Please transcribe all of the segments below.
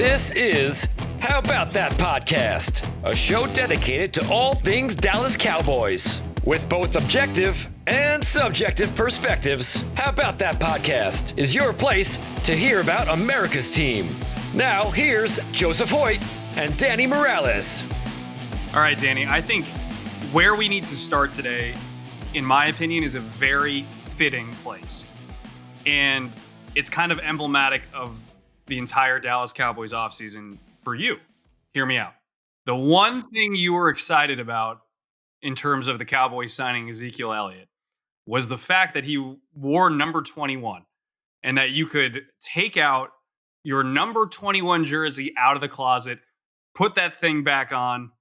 This is How About That Podcast, a show dedicated to all things Dallas Cowboys. With both objective and subjective perspectives, How About That Podcast is your place to hear about America's team. Now, here's Joseph Hoyt and Danny Morales. All right, Danny, I think where we need to start today, in my opinion, is a very fitting place. And it's kind of emblematic of the entire Dallas Cowboys offseason for you. Hear me out. The one thing you were excited about in terms of the Cowboys signing Ezekiel Elliott was the fact that he wore number 21 and that you could take out your number 21 jersey out of the closet, put that thing back on,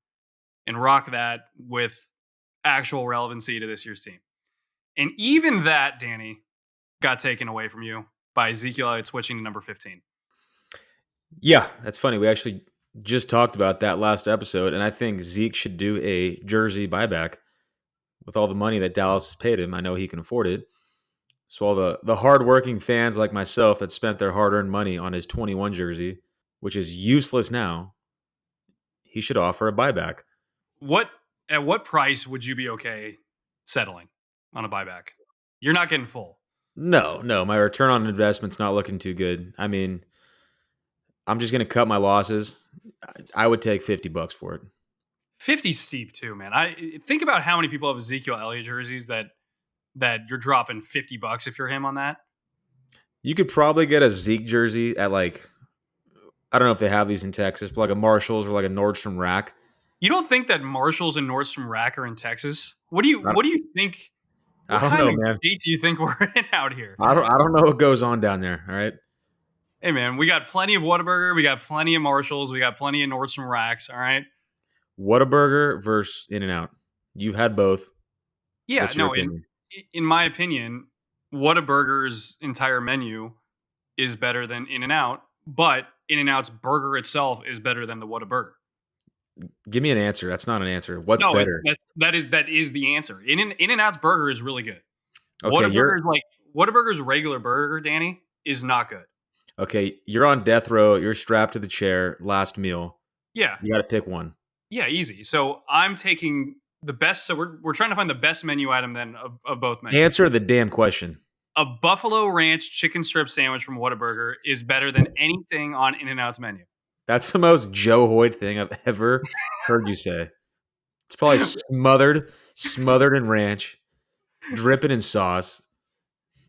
and rock that with actual relevancy to this year's team. And even that, Danny, got taken away from you by Ezekiel Elliott switching to number 15. Yeah, that's funny. We actually just talked about that last episode, and I think Zeke should do a jersey buyback with all the money that Dallas has paid him. I know he can afford it. So all the hardworking fans like myself that spent their hard-earned money on his 21 jersey, which is useless now, he should offer a buyback. At what price would you be okay settling on a buyback? You're not getting full. No, my return on investment's not looking too good. I mean, I'm just going to cut my losses. I would take $50 for it. 50's steep too, man. I think about how many people have Ezekiel Elliott jerseys that you're dropping $50 if you're him on that. You could probably get a Zeke jersey at I don't know if they have these in Texas, but like a Marshalls or like a Nordstrom Rack. You don't think that Marshalls and Nordstrom Rack are in Texas? What do you think? I don't know, man. State do you think we're in out here? I don't know what goes on down there. All right. Hey, man, we got plenty of Whataburger. We got plenty of Marshalls. We got plenty of Nordstrom Racks. All right. Whataburger versus In-N-Out. You've had both. Yeah. No, in my opinion, Whataburger's entire menu is better than In-N-Out, but In-N-Out's burger itself is better than the Whataburger. Give me an answer. That's not an answer. What's better? That is the answer. In-N-Out's burger is really good. Okay, Whataburger's regular burger, Danny, is not good. Okay, you're on death row. You're strapped to the chair. Last meal. Yeah, you got to pick one. Yeah, easy. So I'm taking the best. So we're trying to find the best menu item then of both menus. Answer the damn question. A Buffalo Ranch chicken strip sandwich from Whataburger is better than anything on In-N-Out's menu. That's the most Joe Hoyt thing I've ever heard you say. It's probably smothered in ranch, dripping in sauce.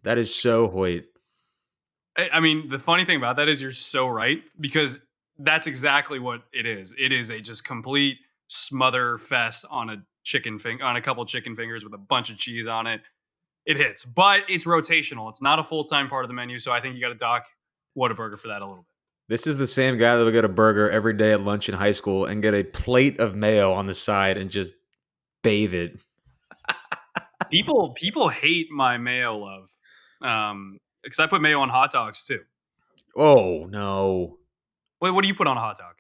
That is so Hoyt. I mean, the funny thing about that is you're so right, because that's exactly what it is. It is a just complete smother fest on a couple chicken fingers with a bunch of cheese on it. It hits, but it's rotational. It's not a full-time part of the menu, so I think you got to dock Whataburger for that a little bit. This is the same guy that would get a burger every day at lunch in high school and get a plate of mayo on the side and just bathe it. People hate my mayo love, because I put mayo on hot dogs too. Oh no! Wait, what do you put on a hot dog?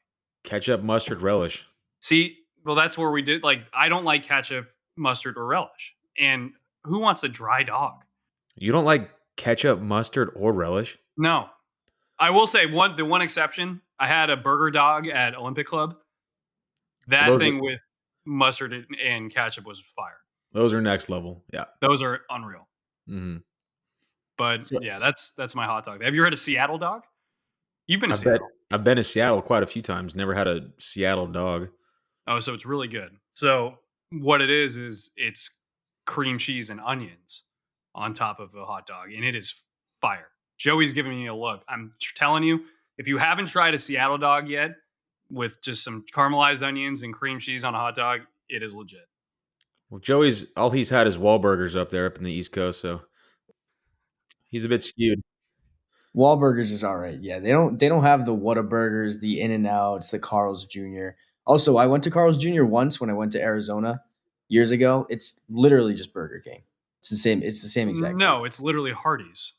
Ketchup, mustard, relish. See, well, that's where we did. I don't like ketchup, mustard, or relish. And who wants a dry dog? You don't like ketchup, mustard, or relish? No. I will say the one exception. I had a burger dog at Olympic Club. That thing with mustard and ketchup was fire. Those are next level. Yeah, those are unreal. Mm-hmm. But yeah, that's my hot dog. Have you had a Seattle dog? You've been to Seattle. I've been to Seattle quite a few times. Never had a Seattle dog. Oh, so it's really good. So what it is it's cream cheese and onions on top of a hot dog, and it is fire. Joey's giving me a look. I'm telling you, if you haven't tried a Seattle dog yet with just some caramelized onions and cream cheese on a hot dog, it is legit. Well, Joey's all he's had is Wahlburgers up in the East Coast, so he's a bit skewed. Wahlburgers is all right. Yeah, they don't have the Whataburgers, the In-N-Outs, the Carl's Jr. Also, I went to Carl's Jr. once when I went to Arizona years ago. It's literally just Burger King. It's the same exact. No, it's literally Hardee's.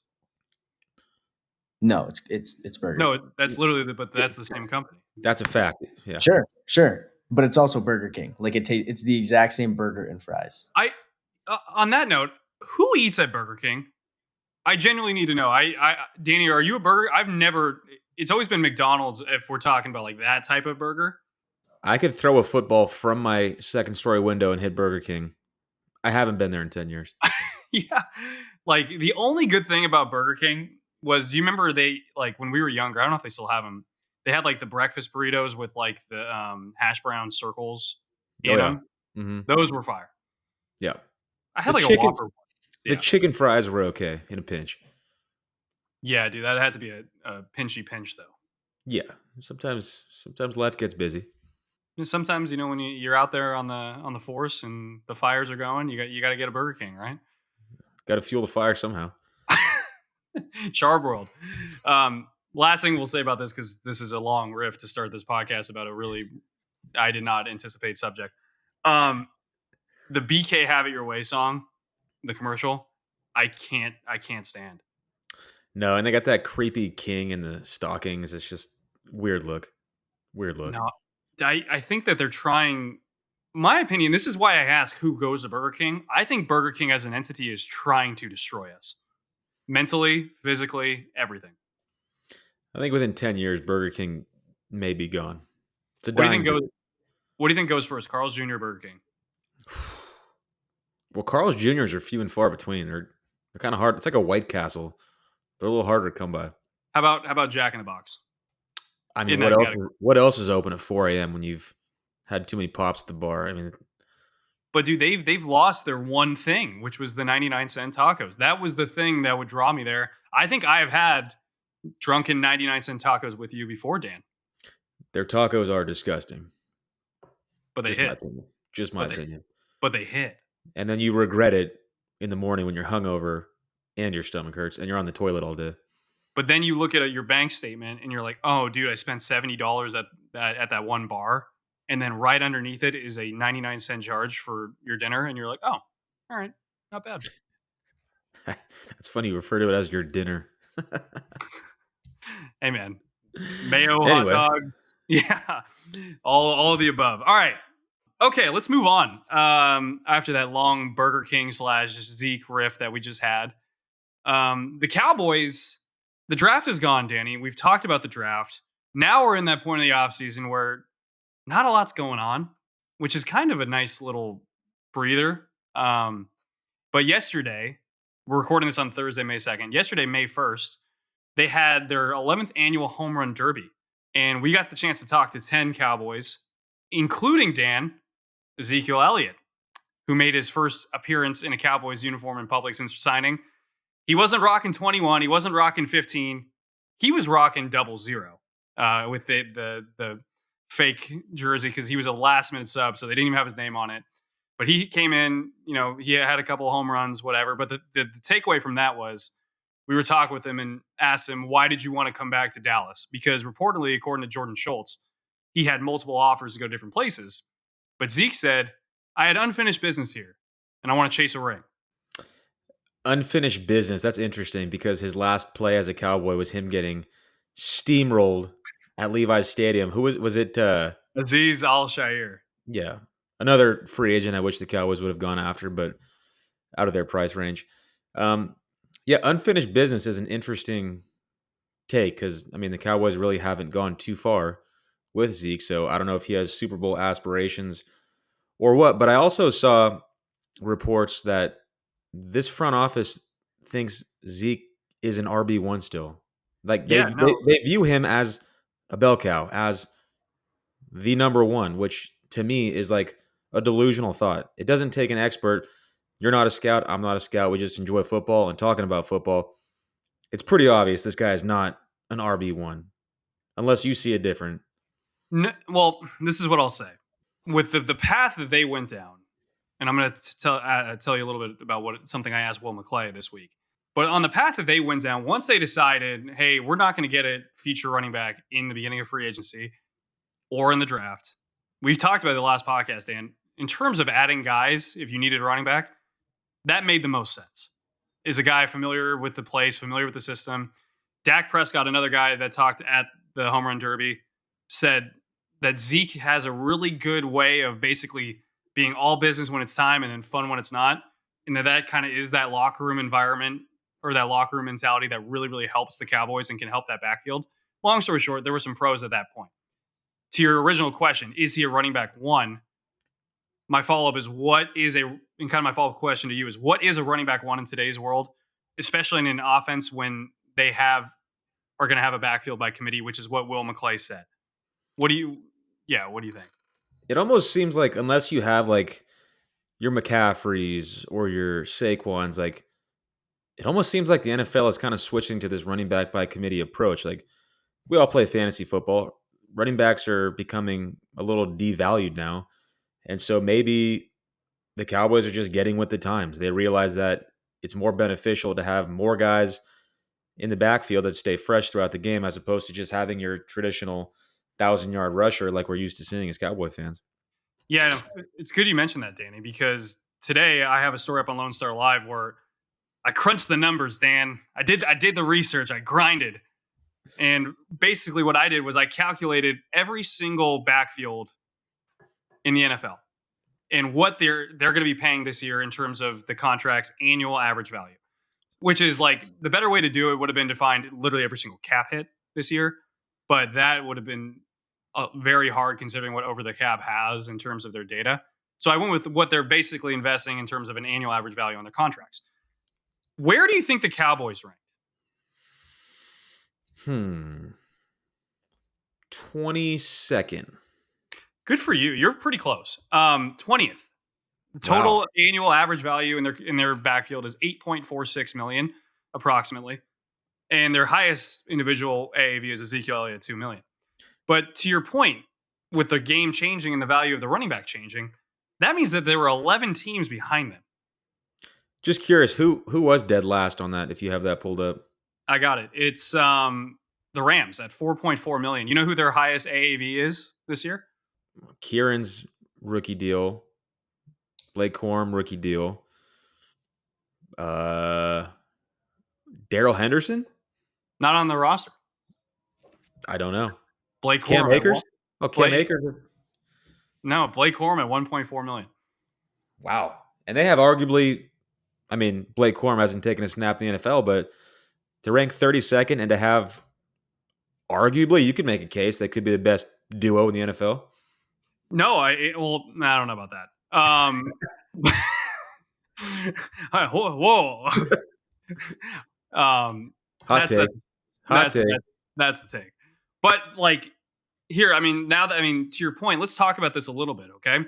No, it's Burger. No, that's literally, but that's the same company. That's a fact. Yeah. Sure, but it's also Burger King. It's the exact same burger and fries. On that note, who eats at Burger King? I genuinely need to know. Danny, are you a burger? I've never it's always been McDonald's if we're talking about like that type of burger. I could throw a football from my second story window and hit Burger King. I haven't been there in 10 years. Yeah. Like the only good thing about Burger King was, do you remember they, like when we were younger, I don't know if they still have them. They had like the breakfast burritos with like the hash brown circles Oh in yeah. them. Hmm. Those were fire. Yeah. I The had like a chicken Whopper. the Yeah. chicken fries were okay in a pinch. Yeah, dude, that had to be a pinchy pinch though. Yeah. Sometimes life gets busy. And sometimes, when you're out there on the force and the fires are going, you got to get a Burger King, right? Got to fuel the fire somehow. Charbroiled. Last thing we'll say about this, because this is a long riff to start this podcast about a really I did not anticipate subject. The BK Have It Your Way song, the commercial, I can't stand. No, and they got that creepy king in the stockings. It's just weird look. Weird look. No, I think that they're trying. My opinion, this is why I ask who goes to Burger King. I think Burger King as an entity is trying to destroy us. Mentally, physically, everything. I think within 10 years, Burger King may be gone. It's a What do you dying think goes? What do you think goes first, Carl's Jr. or Burger King? Well, Carl's Jr.'s are few and far between. They're kind of hard. It's like a White Castle. They're a little harder to come by. How about Jack in the Box? I mean, In what that else? category. What else is open at 4 a.m. when you've had too many pops at the bar? I mean, But dude, they've lost their one thing, which was the 99-cent tacos. That was the thing that would draw me there. I think I have had drunken 99-cent tacos with you before, Dan. their tacos are disgusting. But they Just my hit. opinion. Just my opinion. But they hit. And then you regret it in the morning when you're hungover and your stomach hurts and you're on the toilet all day. But then you look at your bank statement and you're like, oh, dude, I spent $70 at that one bar. And then right underneath it is a 99-cent charge for your dinner. And you're like, oh, all right, not bad. It's funny you refer to it as your dinner. Hey, man. Mayo, Anyway. hot dog. Yeah. All of the above. All right. Okay, let's move on. After that long Burger King / Zeke riff that we just had. The Cowboys, the draft is gone, Danny. We've talked about the draft. Now we're in that point of the offseason where not a lot's going on, which is kind of a nice little breather. But yesterday, we're recording this on Thursday, May 2nd. Yesterday, May 1st, they had their 11th annual home run derby. And we got the chance to talk to 10 Cowboys, including Dan, Ezekiel Elliott, who made his first appearance in a Cowboys uniform in public since signing. He wasn't rocking 21. He wasn't rocking 15. He was rocking 00 with the fake jersey because he was a last-minute sub, so they didn't even have his name on it. But he came in, he had a couple of home runs, whatever. But the takeaway from that was we were talking with him and asked him, why did you want to come back to Dallas? Because reportedly, according to Jordan Schultz, he had multiple offers to go different places. But Zeke said, I had unfinished business here, and I want to chase a ring. Unfinished business. That's interesting because his last play as a Cowboy was him getting steamrolled at Levi's Stadium. Who was it? Azeez Al-Shaair. Yeah. Another free agent I wish the Cowboys would have gone after, but out of their price range. Yeah, unfinished business is an interesting take because, I mean, the Cowboys really haven't gone too far with Zeke, so I don't know if he has Super Bowl aspirations or what, but I also saw reports that this front office thinks Zeke is an RB1 still. Like they view him as a bell cow, as the number one, which to me is like a delusional thought. It doesn't take an expert. You're not a scout. I'm not a scout. We just enjoy football and talking about football. It's pretty obvious this guy is not an RB1 unless you see it different. No, well, this is what I'll say. With the path that they went down, and I'm going to tell you a little bit about something I asked Will McClay this week. But on the path that they went down, once they decided, hey, we're not going to get a feature running back in the beginning of free agency or in the draft. We've talked about it the last podcast, Dan. In terms of adding guys, if you needed a running back, that made the most sense. Is a guy familiar with the place, familiar with the system. Dak Prescott, another guy that talked at the home run derby, said that Zeke has a really good way of basically being all business when it's time and then fun when it's not. And that kind of is that locker room environment or that locker room mentality that really, really helps the Cowboys and can help that backfield. long story short, there were some pros at that point. To your original question, is he a running back one? My follow-up is my follow-up question to you is, what is a running back one in today's world, especially in an offense when they are going to have a backfield by committee, which is what Will McClay said. What do you think? It almost seems like unless you have like your McCaffreys or your Saquons, like it almost seems like the NFL is kind of switching to this running back by committee approach. Like we all play fantasy football. Running backs are becoming a little devalued now. And so maybe the Cowboys are just getting with the times. They realize that it's more beneficial to have more guys in the backfield that stay fresh throughout the game as opposed to just having your traditional 1,000-yard rusher like we're used to seeing as Cowboy fans. Yeah, it's good you mentioned that, Danny, because today I have a story up on Lone Star Live where I crunched the numbers, Dan. I did the research. I grinded. And basically what I did was I calculated every single backfield in the NFL and what they're going to be paying this year in terms of the contract's annual average value, which is like the better way to do it would have been to find literally every single cap hit this year. But that would have been very hard considering what Over the Cap has in terms of their data. So I went with what they're basically investing in terms of an annual average value on their contracts. Where do you think the Cowboys rank? 22nd. Good for you. You're pretty close. 20th. The total annual average value in their backfield is $8.46 million, approximately. And their highest individual AAV is Ezekiel Elliott, $2 million. But to your point, with the game changing and the value of the running back changing, that means that there were 11 teams behind them. Just curious, who was dead last on that, if you have that pulled up? I got it. It's the Rams at $4.4 million. You know who their highest AAV is this year? Kieran's rookie deal. Blake Corum, rookie deal. Daryl Henderson? Not on the roster. I don't know. Blake Cam Corum. Akers? Oh, Cam Akers. No, Blake Corum at $1.4 million. Wow. And they have arguably, I mean, Blake Corum hasn't taken a snap in the NFL, but to rank 32nd and to have arguably, you could make a case that could be the best duo in the NFL. No, I don't know about that. Whoa. Hot take. That's the take. But like here, to your point, let's talk about this a little bit, okay?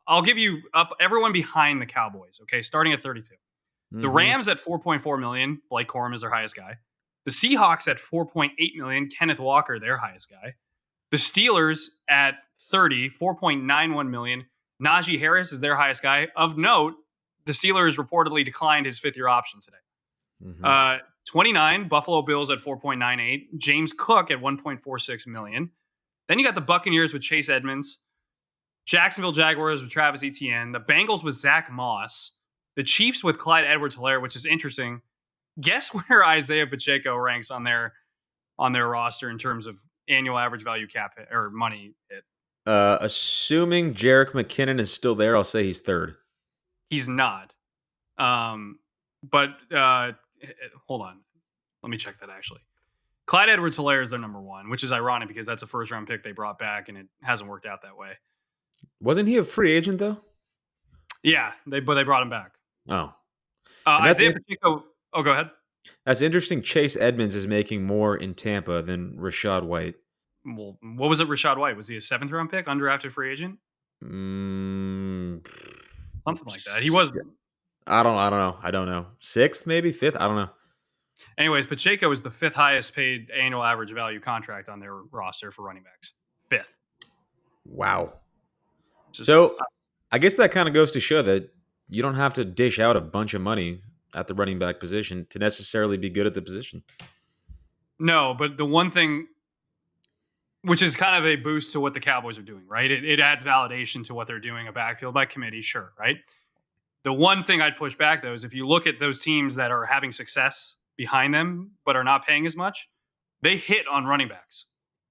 I'll give you up everyone behind the Cowboys, okay, starting at 32. Mm-hmm. The Rams at $4.4 million, Blake Corum is their highest guy. The Seahawks at $4.8 million, Kenneth Walker, their highest guy. The Steelers at 30, $4.91 million. Najee Harris is their highest guy. Of note, the Steelers reportedly declined his fifth-year option today. Mm-hmm. 29, Buffalo Bills at 4.98. James Cook at $1.46 million. Then you got the Buccaneers with Chase Edmonds. Jacksonville Jaguars with Travis Etienne. The Bengals with Zach Moss. The Chiefs with Clyde Edwards-Helaire, which is interesting. Guess where Isaiah Pacheco ranks on their roster in terms of annual average value cap hit or money hit? Assuming Jerick McKinnon is still there, I'll say he's third. He's not. Hold on. Let me check that actually. Clyde Edwards-Helaire is their number one, which is ironic because that's a first-round pick they brought back, and it hasn't worked out that way. Wasn't he a free agent, though? Yeah, but they brought him back. Oh. Isaiah Pacheco... Oh, go ahead. That's interesting. Chase Edmonds is making more in Tampa than Rachaad White. Well, what was it, Rachaad White? Was he a seventh-round pick, undrafted free agent? Something like that. He was... I don't know. Sixth, maybe? Fifth? I don't know. Anyways, Pacheco is the fifth highest paid annual average value contract on their roster for running backs. Fifth. Wow. So I guess that kind of goes to show that you don't have to dish out a bunch of money at the running back position to necessarily be good at the position. No, but the one thing, which is kind of a boost to what the Cowboys are doing, right? It adds validation to what they're doing, a backfield by committee, sure, right? The one thing I'd push back, though, is if you look at those teams that are having success behind them but are not paying as much, they hit on running backs,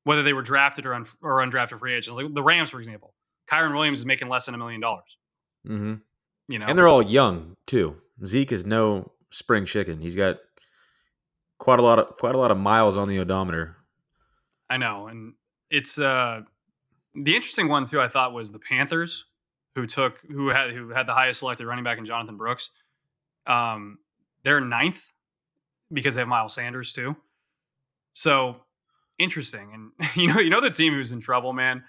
whether they were drafted or undrafted free agents. Like the Rams, for example. Kyron Williams is making less than $1 million. Mm-hmm. You know, and they're all young too. Zeke is no spring chicken. He's got quite a lot of miles on the odometer. I know, and it's the interesting one too. I thought was the Panthers, who had the highest selected running back in Jonathan Brooks. Um, they're ninth because they have Miles Sanders too. So interesting, and you know the team who's in trouble, man.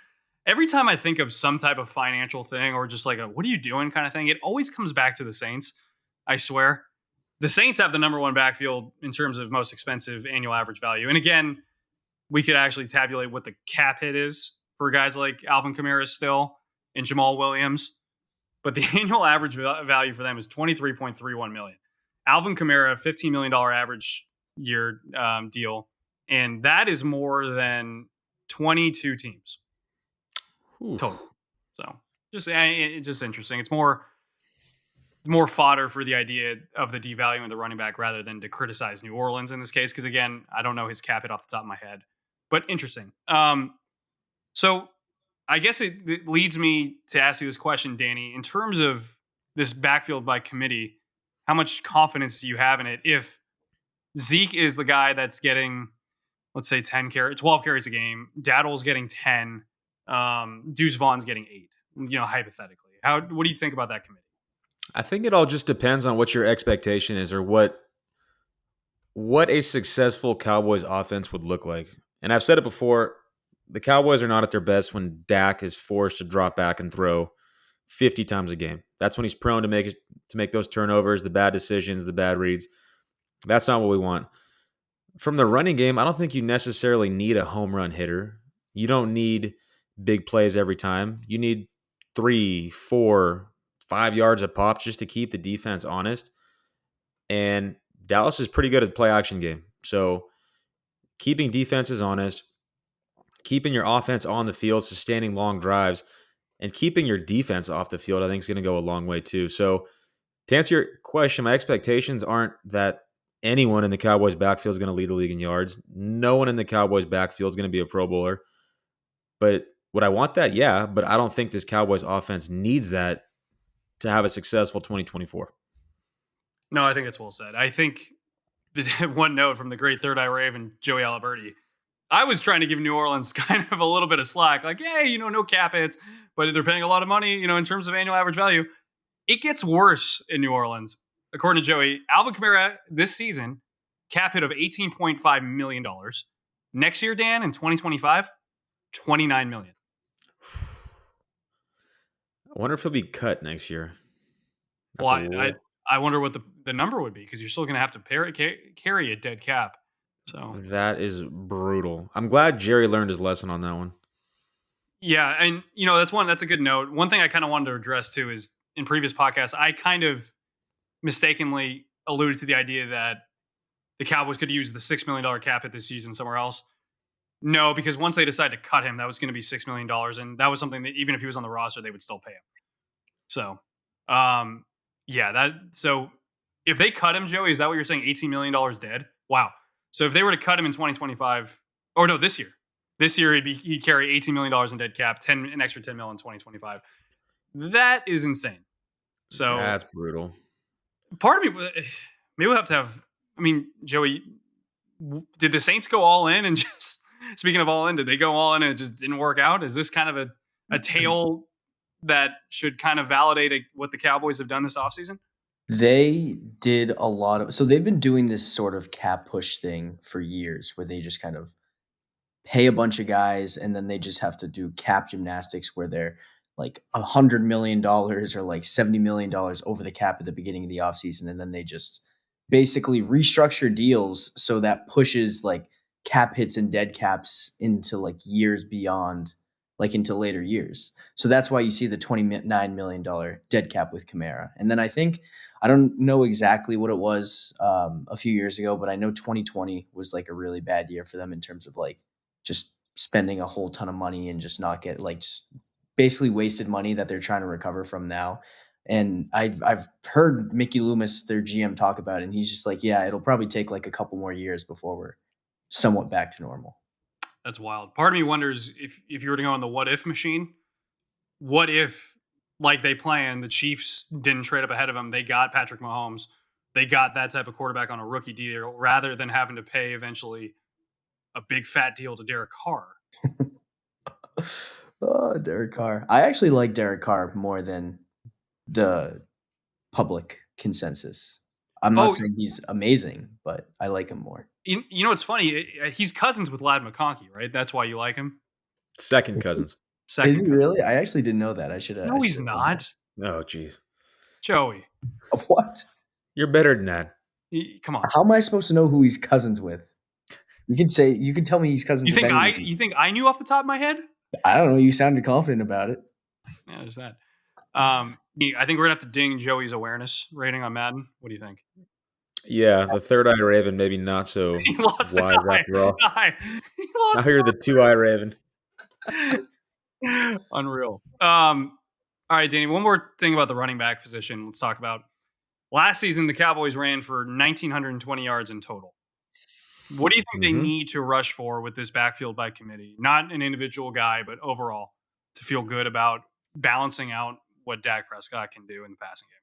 Every time I think of some type of financial thing or just like a "what are you doing" kind of thing, it always comes back to the Saints. I swear, the Saints have the number one backfield in terms of most expensive annual average value, and again, we could actually tabulate what the cap hit is for guys like Alvin Kamara still and Jamal Williams. But the annual average value for them is 23.31 million. Alvin Kamara, $15 million average year deal. And that is more than 22 teams Oof. total. So it's just interesting. It's more fodder for the idea of the devaluing of the running back rather than to criticize New Orleans in this case. Because again, I don't know his cap hit off the top of my head, but interesting. So I guess it leads me to ask you this question, Danny. In terms of this backfield by committee, how much confidence do you have in it? If Zeke is the guy that's getting, let's say, 12 carries a game, Daddle's getting 10, Deuce Vaughn's getting 8, hypothetically. What do you think about that committee? I think it all just depends on what your expectation is or what a successful Cowboys offense would look like. And I've said it before, the Cowboys are not at their best when Dak is forced to drop back and throw 50 times a game. That's when he's prone to make those turnovers, the bad decisions, the bad reads. That's not what we want. From the running game, I don't think you necessarily need a home run hitter. You don't need big plays every time. You need 3, 4, 5 yards a pop just to keep the defense honest. And Dallas is pretty good at the play action game. So keeping defenses honest, keeping your offense on the field, sustaining long drives, and keeping your defense off the field, I think is going to go a long way too. So to answer your question, my expectations aren't that anyone in the Cowboys backfield is going to lead the league in yards. No one in the Cowboys backfield is going to be a Pro Bowler. But would I want that? Yeah, but I don't think this Cowboys offense needs that to have a successful 2024. No, I think that's well said. I think one note from the great Third Eye Raven, Joey Aliberti. I was trying to give New Orleans kind of a little bit of slack, like, hey, no cap hits, but they're paying a lot of money, in terms of annual average value. It gets worse in New Orleans. According to Joey, Alvin Kamara this season, cap hit of $18.5 million. Next year, Dan, in 2025, $29 million. I wonder if he'll be cut next year. Well, I wonder what the number would be, because you're still going to have to carry a dead cap. So that is brutal. I'm glad Jerry learned his lesson on that one. Yeah, and that's a good note. One thing I kind of wanted to address too is in previous podcasts, I kind of mistakenly alluded to the idea that the Cowboys could use the $6 million cap hit this season somewhere else. No, because once they decide to cut him, that was going to be $6 million, and that was something that even if he was on the roster, they would still pay him. So, so if they cut him, Joey, is that what you're saying? $18 million dead? Wow. So if they were to cut him in 2025, or no, this year he'd carry $18 million in dead cap, an extra $10 million in 2025. That is insane. So that's brutal. Part of me, maybe we'll have to have. I mean, Joey, did the Saints go all in? And just speaking of all in, did they go all in and it just didn't work out? Is this kind of a tale that should kind of validate what the Cowboys have done this offseason? They did a lot of, so they've been doing this sort of cap push thing for years where they just kind of pay a bunch of guys and then they just have to do cap gymnastics where they're like $100 million or like $70 million over the cap at the beginning of the offseason. And then they just basically restructure deals so that pushes like cap hits and dead caps into like years beyond, like into later years. So that's why you see the $29 million dead cap with Kamara. And then I don't know exactly what it was a few years ago, but I know 2020 was like a really bad year for them in terms of like just spending a whole ton of money and just not get like just basically wasted money that they're trying to recover from now. And I've heard Mickey Loomis, their GM, talk about it, and he's just like, yeah, it'll probably take like a couple more years before we're somewhat back to normal. That's wild. Part of me wonders if you were to go on the what if machine, what if, like they planned, the Chiefs didn't trade up ahead of them, they got Patrick Mahomes, they got that type of quarterback on a rookie deal rather than having to pay eventually a big fat deal to Derek Carr. Oh, Derek Carr. I actually like Derek Carr more than the public consensus. I'm not saying he's amazing, but I like him more. You know what's funny? He's cousins with Lad McConkey, right? That's why you like him. Second cousins. Second Is he cousin. really? I actually didn't know that. I should have. No, he's not. Oh, jeez. Joey, What? You're better than that. come on. How am I supposed to know who he's cousins with? You can tell me he's cousins You with think anyone. you think I knew off the top of my head? I don't know. You sounded confident about it. Yeah, there's that. I think we're gonna have to ding Joey's awareness rating on Madden. What do you think? Yeah, the third eye Raven, maybe not so He lost wise an eye. after all. He lost. Now you're the 2-eye Raven. Unreal. All right, Danny. One more thing about the running back position. Let's talk about last season. The Cowboys ran for 1,920 yards in total. What do you think they need to rush for with this backfield by committee? Not an individual guy, but overall to feel good about balancing out what Dak Prescott can do in the passing game.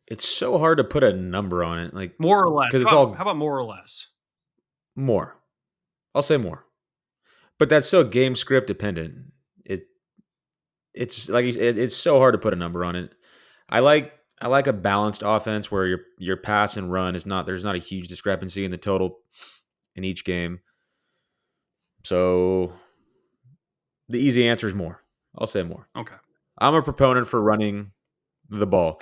It's so hard to put a number on it, like More or less. because it's How about more or less? more. I'll say more, but that's so game script dependent. It's like it's so hard to put a number on it. I like a balanced offense where your pass and run is not there's not a huge discrepancy in the total in each game. So the easy answer is more. I'll say more. Okay. I'm a proponent for running the ball.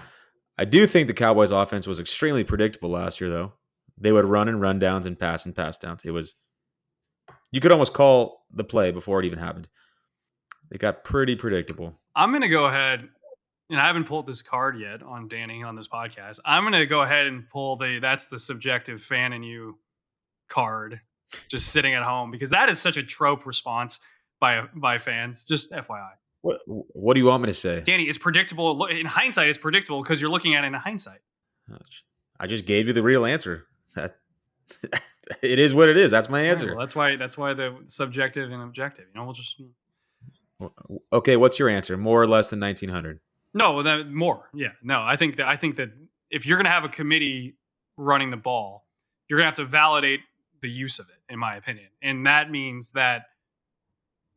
I do think the Cowboys offense was extremely predictable last year, though. They would run and run downs and pass downs. You could almost call the play before it even happened. It got pretty predictable. I'm going to go ahead, and I haven't pulled this card yet on Danny on this podcast. I'm going to go ahead and pull that's the subjective fan in you card, just sitting at home, because that is such a trope response by fans. Just FYI. What do you want me to say? Danny, it's predictable. In hindsight, it's predictable because you're looking at it in hindsight. I just gave you the real answer. It is what it is. That's my answer. Well, that's why the subjective and objective. We'll just. Okay, what's your answer? More or less than 1,900? No, more. Yeah, no. I think that if you're going to have a committee running the ball, you're going to have to validate the use of it, in my opinion, and that means that.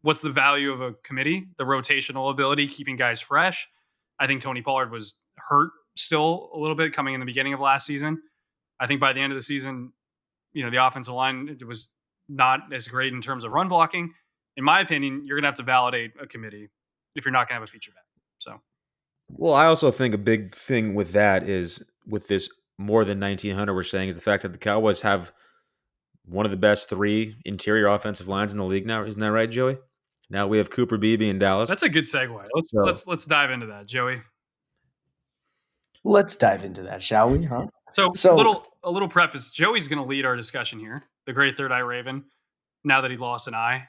What's the value of a committee? The rotational ability, keeping guys fresh. I think Tony Pollard was hurt still a little bit coming in the beginning of last season. I think by the end of the season, the offensive line was not as great in terms of run blocking. In my opinion, you're going to have to validate a committee if you're not going to have a feature back. So, well, I also think a big thing with that is with this more than 1,900 we're saying is the fact that the Cowboys have one of the best 3 interior offensive lines in the league now. Isn't that right, Joey? Now we have Cooper Beebe in Dallas. That's a good segue. Let's dive into that, Joey. Let's dive into that, shall we? Huh? So a little preface. Joey's going to lead our discussion here. The great third eye Raven. Now that he lost an eye,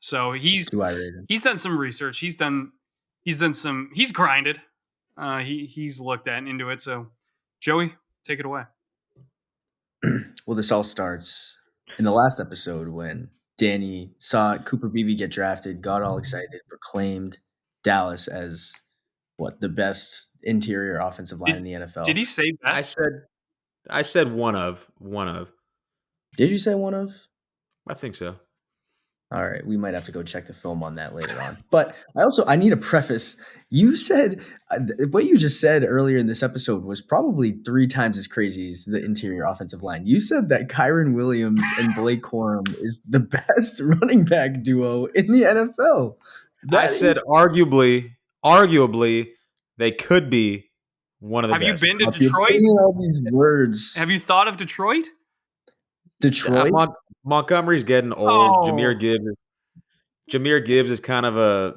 so he's done some research. He's grinded. He's looked into it. So, Joey, take it away. Well, this all starts in the last episode when Danny saw Cooper Beebe get drafted, got all excited, proclaimed Dallas as the best interior offensive line in the NFL. Did he say that? I said one of. Did you say one of? I think so. All right, we might have to go check the film on that later on. But I need a preface. You said what you just said earlier in this episode was probably 3 times as crazy as the interior offensive line. You said that Kyron Williams and Blake Corum is the best running back duo in the NFL. I said arguably they could be one of the best. Have you been to Detroit? All these words. Have you thought of Detroit? Detroit? Montgomery's getting old. Oh. Jahmyr Gibbs is kind of a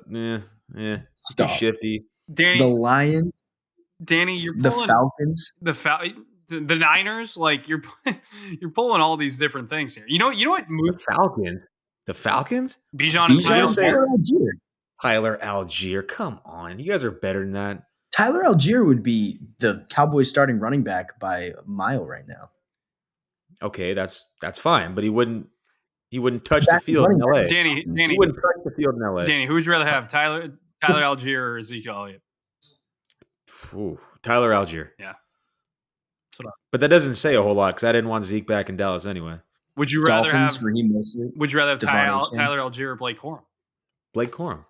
too shifty. Danny, the Lions. Danny, you're pulling the Falcons. The Niners. Like you're pulling all these different things here. You know what? The Falcons. Bijan Tyler Algier. Come on, you guys are better than that. Tyler Algier would be the Cowboys starting running back by a mile right now. Okay, that's fine, but he wouldn't touch the field in LA. Danny, he wouldn't touch the field in LA. Danny, who would you rather have, Tyler Algier or Ezekiel Elliott? Ooh, Tyler Algier. Yeah. But that doesn't say a whole lot because I didn't want Zeke back in Dallas anyway. Would you rather Dolphins, have Raheem Mostert, Devon Achane. Tyler Algier or Blake Corum? Blake Corum.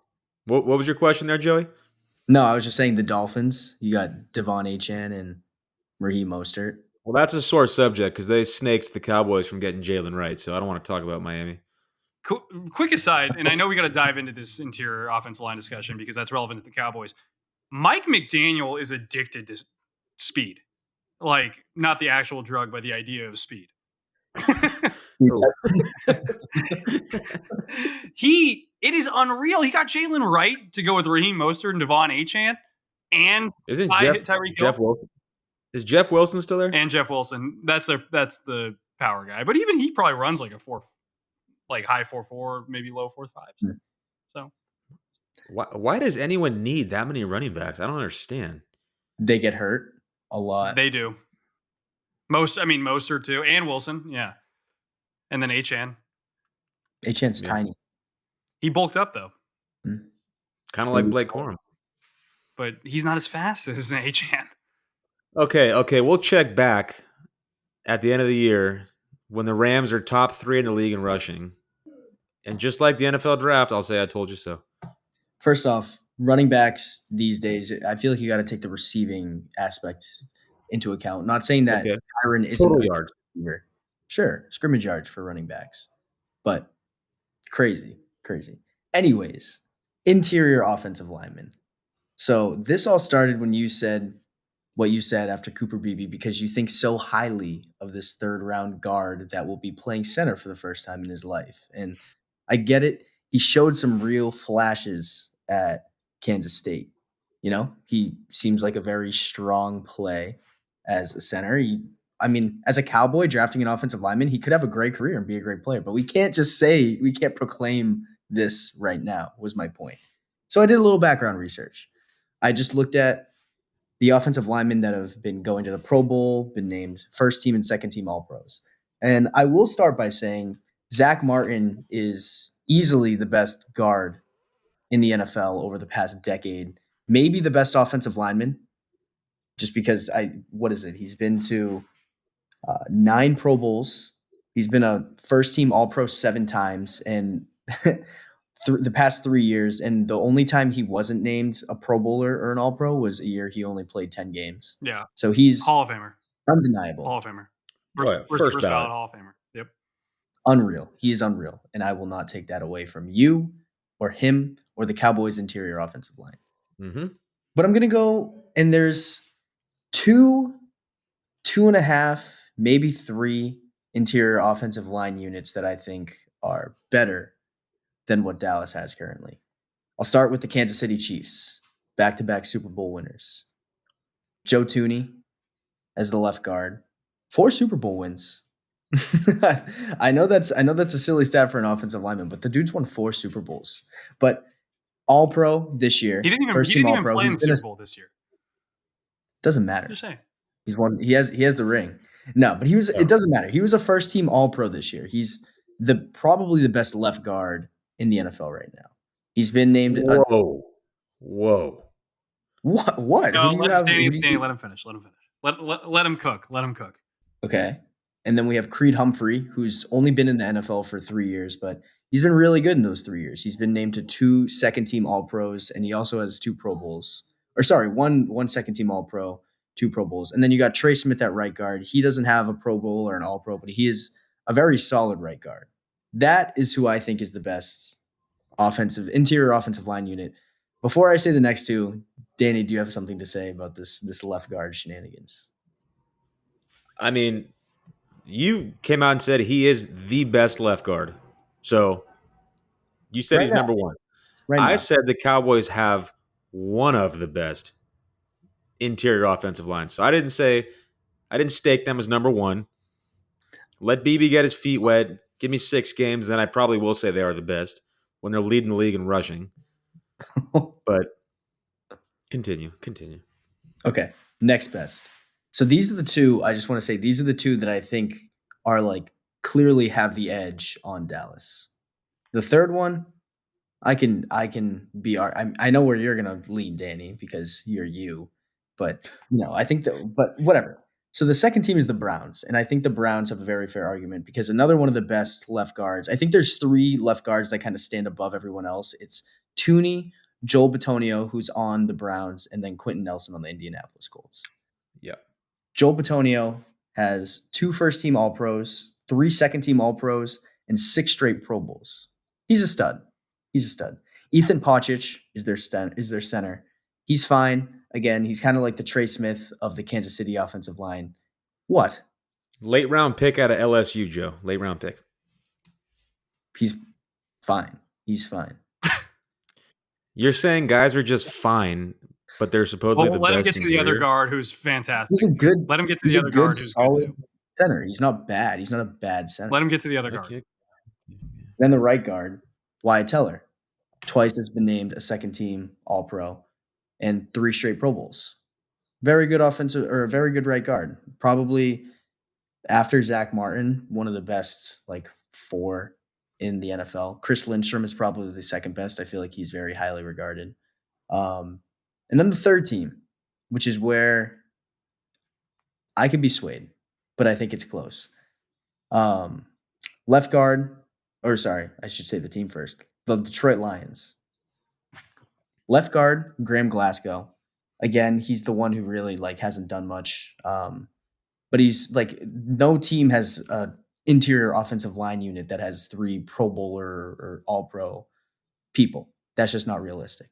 What was your question there, Joey? No, I was just saying the Dolphins. You got Devon Achane and Raheem Mostert. Well, that's a sore subject because they snaked the Cowboys from getting Jalen Wright, so I don't want to talk about Miami. Quick aside, and I know we got to dive into this interior offensive line discussion because that's relevant to the Cowboys. Mike McDaniel is addicted to speed, like not the actual drug, but the idea of speed. It is unreal. He got Jalen Wright to go with Raheem Mostert and Devon Achane, and Isn't Tyreek Hill Jeff Wilson? Is Jeff Wilson still there? and Jeff Wilson. That's the power guy. But even he probably runs like a high 4.4, maybe low 4.5. So why does anyone need that many running backs? I don't understand. They get hurt a lot. They do. Mostert too, and Wilson, yeah, and then Achane. Achane's tiny. He bulked up though, kind of like Blake Corum, but he's not as fast as Achane. Okay, we'll check back at the end of the year when the Rams are top 3 in the league in rushing, and just like the NFL draft, I'll say I told you so. First off, running backs these days, I feel like you got to take the receiving aspect into account. Not saying that Tyron isn't total a yards. receiver. Sure, scrimmage yards for running backs, but crazy. Anyways, interior offensive linemen. So this all started when you said what you said after Cooper Beebe because you think so highly of this third-round guard that will be playing center for the first time in his life. And I get it. He showed some real flashes at Kansas State. You know, he seems like a very strong play as a center. As a Cowboy drafting an offensive lineman, he could have a great career and be a great player. But we can't proclaim this right now, was my point. So I did a little background research. I just looked at the offensive linemen that have been going to the Pro Bowl, been named first team and second team All-Pros. And I will start by saying Zach Martin is easily the best guard in the NFL over the past decade, maybe the best offensive lineman, just because he's been to 9 Pro Bowls. He's been a first team All-Pro 7 times and the past 3 years. And the only time he wasn't named a Pro Bowler or an All-Pro was a year he only played 10 games. Yeah. So he's Hall of Famer. Undeniable. Hall of Famer. First ballot Hall of Famer. Yep. Unreal. He is unreal. And I will not take that away from you or him or the Cowboys interior offensive line. Mm-hmm. But I'm going to go, and there's 2.5, maybe 3 interior offensive line units that I think are better than what Dallas has currently. I'll start with the Kansas City Chiefs, back-to-back Super Bowl winners. Joe Thuney as the left guard, 4 Super Bowl wins. I know that's a silly stat for an offensive lineman, but the dude's won 4 Super Bowls. But All-Pro this year. He didn't even play in the Super Bowl this year. Doesn't matter. Just saying. He's won. He has the ring. No, but it doesn't matter. He was a first team All-Pro this year. He's probably the best left guard in the NFL right now. He's been named. Whoa. What? No, Danny, let him finish. Let him cook. Okay. And then we have Creed Humphrey, who's only been in the NFL for 3 years, but he's been really good in those 3 years. He's been named to 2 second-team All-Pros, and he also has 2 Pro Bowls. Or sorry, one second-team All-Pro, 2 Pro Bowls. And then you got Trey Smith at right guard. He doesn't have a Pro Bowl or an All-Pro, but he is a very solid right guard. That is who I think is the best interior offensive line unit. Before I say the next 2, Danny, do you have something to say about this left guard shenanigans? I mean, you came out and said he is the best left guard. So you said he's number 1. I said the Cowboys have one of the best interior offensive lines. So I didn't stake them as number 1. Let BB get his feet wet. Give me 6 games, then I probably will say they are the best when they're leading the league in rushing. But continue. Okay, next best. So these are the 2. I just want to say these are the 2 that I think are clearly have the edge on Dallas. The third one, I know where you're gonna lean, Danny, because you're you. But I think but whatever. So the second team is the Browns, and I think the Browns have a very fair argument because another one of the best left guards. I think there's 3 left guards that kind of stand above everyone else. It's Tooney, Joel Bitonio, who's on the Browns, and then Quentin Nelson on the Indianapolis Colts. Yeah. Joel Bitonio has 2 first-team All-Pros, 3 second-team All-Pros, and 6 straight Pro Bowls. He's a stud. Ethan Pacic is their center. He's fine. Again, he's kind of like the Trey Smith of the Kansas City offensive line. What? Late round pick out of LSU, Joe. Late round pick. He's fine. You're saying guys are just fine, but they're supposedly the best. Let him get to the other interior? guard who's fantastic. Let him get to the other guard who's solid center. He's not bad. He's not a bad center. Let him get to the other guard. Then the right guard, Wyatt Teller, twice has been named a second-team All-Pro and 3 straight Pro Bowls. Very good offensive or a very good right guard. Probably after Zach Martin, one of the best 4 in the NFL. Chris Lindstrom is probably the second best. I feel like he's very highly regarded. And then the third team, which is where I could be swayed, but I think it's close. Left guard, or sorry, I should say the team first. The Detroit Lions. Left guard, Graham Glasgow. Again, he's the one who really hasn't done much. But he's no team has an interior offensive line unit that has 3 Pro Bowler or All-Pro people. That's just not realistic.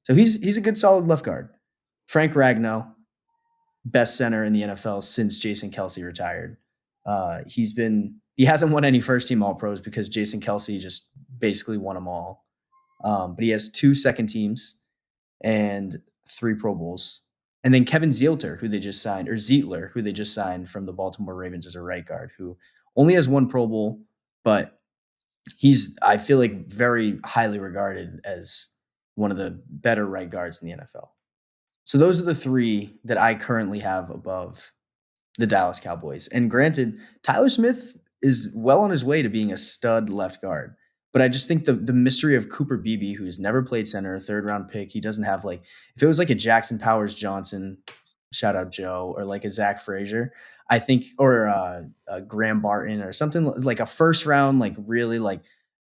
So he's a good solid left guard. Frank Ragnow, best center in the NFL since Jason Kelce retired. He hasn't won any first team All-Pros because Jason Kelce just basically won them all. But he has 2 second teams and 3 Pro Bowls. And then Kevin Zeitler, who they just signed from the Baltimore Ravens as a right guard, who only has 1 Pro Bowl, but he's, I feel like, very highly regarded as one of the better right guards in the NFL. So those are the 3 that I currently have above the Dallas Cowboys. And granted, Tyler Smith is well on his way to being a stud left guard. But I just think the mystery of Cooper Beebe, who's never played center, a 3rd-round pick, he doesn't have if it was a Jackson Powers Johnson, shout out Joe, or a Zach Frazier, I think, or a Graham Barton or something like a first round, really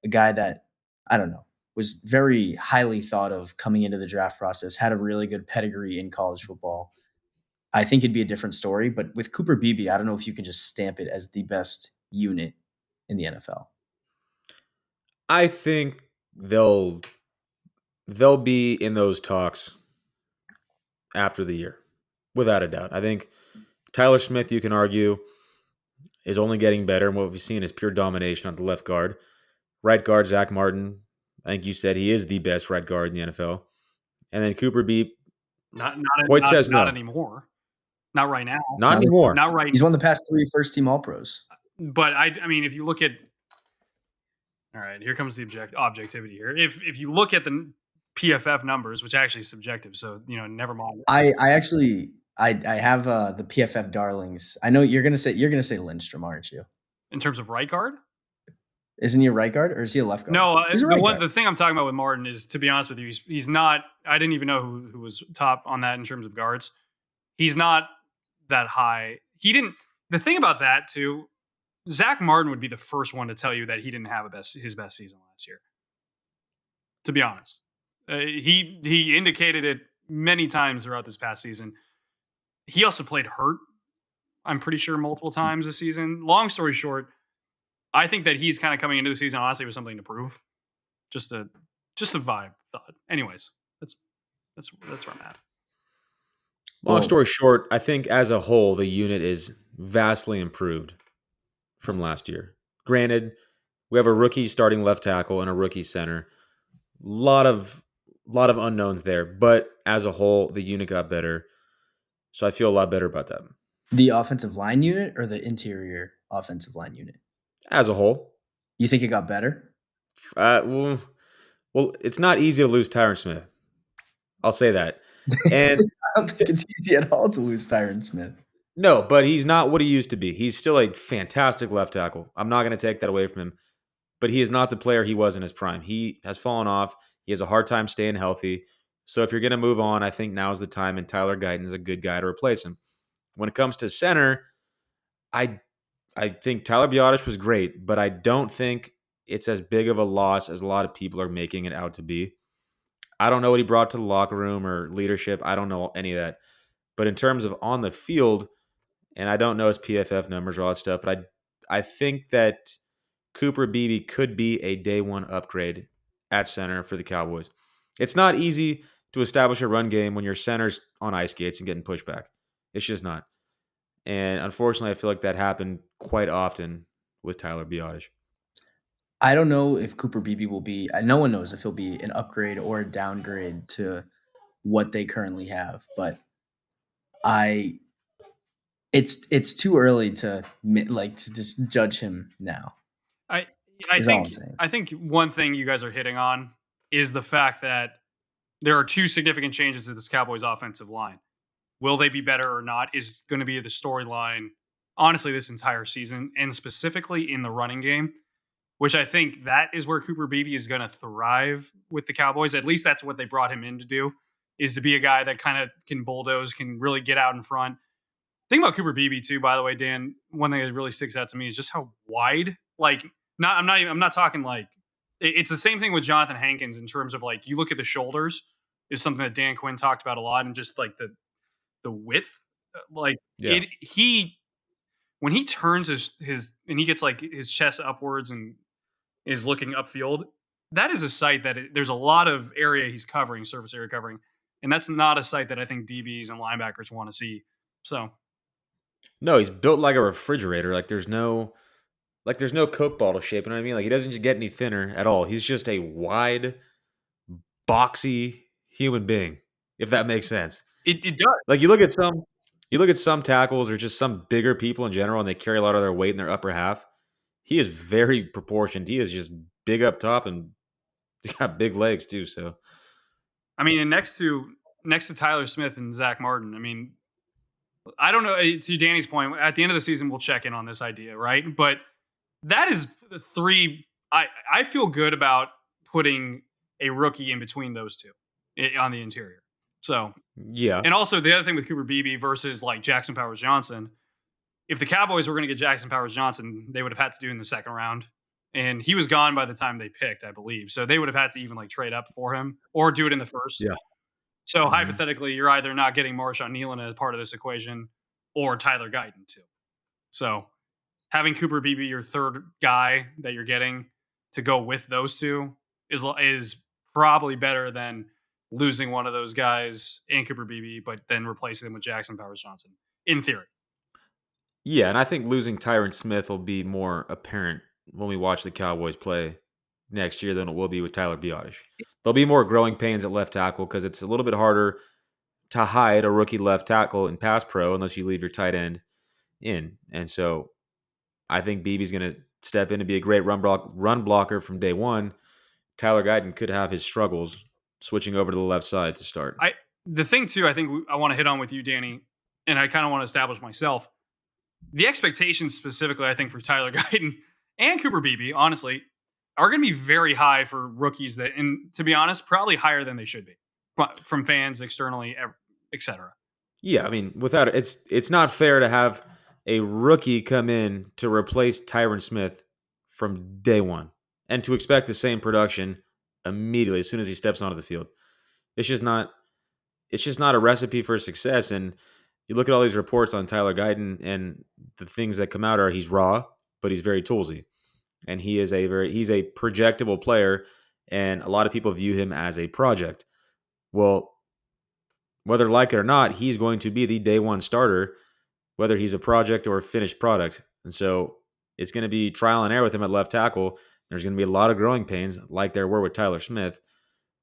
a guy that, I don't know, was very highly thought of coming into the draft process, had a really good pedigree in college football. I think it'd be a different story. But with Cooper Beebe, I don't know if you can just stamp it as the best unit in the NFL. I think they'll be in those talks after the year, without a doubt. I think Tyler Smith, you can argue, is only getting better, and what we've seen is pure domination on the left guard. Right guard, Zach Martin, I think you said he is the best right guard in the NFL. And then Cooper Beebe, not anymore. Not right now. Not anymore. Not right. He's won the past 3 first-team All-Pros. But I mean, if you look at, all right, here comes the objectivity here. If you look at the PFF numbers, which actually is subjective, so never mind. I have the PFF darlings. I know you're gonna say Lindstrom, aren't you? In terms of right guard, isn't he a right guard or is he a left guard? No, the thing I'm talking about with Martin is, to be honest with you, he's not. I didn't even know who was top on that in terms of guards. He's not that high. He didn't. The thing about that too, Zach Martin would be the first one to tell you that he didn't have his best season last year. To be honest, he indicated it many times throughout this past season. He also played hurt, I'm pretty sure, multiple times this season. Long story short, I think that he's kind of coming into the season honestly with something to prove. Just a vibe thought. Anyways, that's where I'm at. Long story short, I think as a whole the unit is vastly improved from last year. Granted, we have a rookie starting left tackle and a rookie center. Lot of unknowns there, but as a whole, the unit got better. So I feel a lot better about that. The offensive line unit or the interior offensive line unit? As a whole. You think it got better? Well, it's not easy to lose Tyron Smith. I'll say that. And I don't think it's easy at all to lose Tyron Smith. No, but he's not what he used to be. He's still a fantastic left tackle. I'm not going to take that away from him. But he is not the player he was in his prime. He has fallen off. He has a hard time staying healthy. So if you're going to move on, I think now is the time, and Tyler Guyton is a good guy to replace him. When it comes to center, I I think Tyler Biotish was great, but I don't think it's as big of a loss as a lot of people are making it out to be. I don't know what he brought to the locker room or leadership. I don't know any of that. But in terms of on the field, and I don't know his PFF numbers or all that stuff, but I think that Cooper Beebe could be a day one upgrade at center for the Cowboys. It's not easy to establish a run game when your center's on ice skates and getting pushed back. It's just not. And unfortunately, I feel like that happened quite often with Tyler Biotish. I don't know if Cooper Beebe will be. No one knows if he'll be an upgrade or a downgrade to what they currently have. But I, it's too early to to just judge him now. I I Is all I'm think saying. I think one thing you guys are hitting on is the fact that there are two significant changes to this Cowboys offensive line. Will they be better or not is going to be the storyline, honestly, this entire season, and specifically in the running game, which I think that is where Cooper Beebe is going to thrive with the Cowboys. At least that's what they brought him in to do, is to be a guy that kind of can bulldoze, can really get out in front. Thing about Cooper Beebe too, by the way, Dan, one thing that really sticks out to me is just how wide. Like, I'm not talking like it's the same thing with Jonathan Hankins in terms of like you look at the shoulders is something that Dan Quinn talked about a lot, and just like the width, like Yeah. he when he turns his and he gets like his chest upwards and is looking upfield, that is a sight that there's a lot of area he's covering, surface area covering, and that's not a sight that I think DBs and linebackers want to see. So No, he's built like a refrigerator. There's no Coke bottle shape. You know what I mean? Like he doesn't just get any thinner at all. He's just a wide, boxy human being, if that makes sense. it does. Like you look at some tackles or just some bigger people in general, and they carry a lot of their weight in their upper half. He is very proportioned. He is just big up top and he's got big legs too. So I mean, and next to Tyler Smith and Zach Martin, I mean, I don't know. To Danny's point, at the end of the season, we'll check in on this idea, right? But that is three. I feel good about putting a rookie in between those two on the interior. So, yeah, and also the other thing with Cooper Beebe versus like Jackson Powers Johnson, if the Cowboys were going to get Jackson Powers Johnson, they would have had to do in the second round. And he was gone by the time they picked, I believe. So they would have had to even like trade up for him or do it in the first. yeah. So Mhm. hypothetically, you're either not getting Marshawn Nealon as part of this equation or Tyler Guyton too. So having Cooper Beebe your third guy that you're getting to go with those two is probably better than losing one of those guys and Cooper Beebe, but then replacing them with Jackson Powers Johnson. In theory, Yeah, and I think losing Tyron Smith will be more apparent when we watch the Cowboys play next year than it will be with Tyler Biotish. There'll be more growing pains at left tackle because it's a little bit harder to hide a rookie left tackle in pass pro unless you leave your tight end in. And so I think BB's going to step in and be a great run blocker from day one. Tyler Guyton could have his struggles switching over to the left side to start. the thing too, I think I want to hit on with you, Danny, and I kind of want to establish myself. The expectations specifically, I think, for Tyler Guyton and Cooper Beebe, honestly, are going to be very high for rookies that, and to be honest, probably higher than they should be from fans externally, etc. Yeah, I mean, without it, it's not fair to have a rookie come in to replace Tyron Smith from day one and to expect the same production immediately as soon as he steps onto the field. It's just not a recipe for success. And you look at all these reports on Tyler Guyton, and the things that come out are he's raw, but he's very toolsy, and he's a projectable player, and a lot of people view him as a project. Well, whether like it or not, he's going to be the day one starter, whether he's a project or a finished product. And so it's going to be trial and error with him at left tackle. There's going to be a lot of growing pains, like there were with Tyler Smith.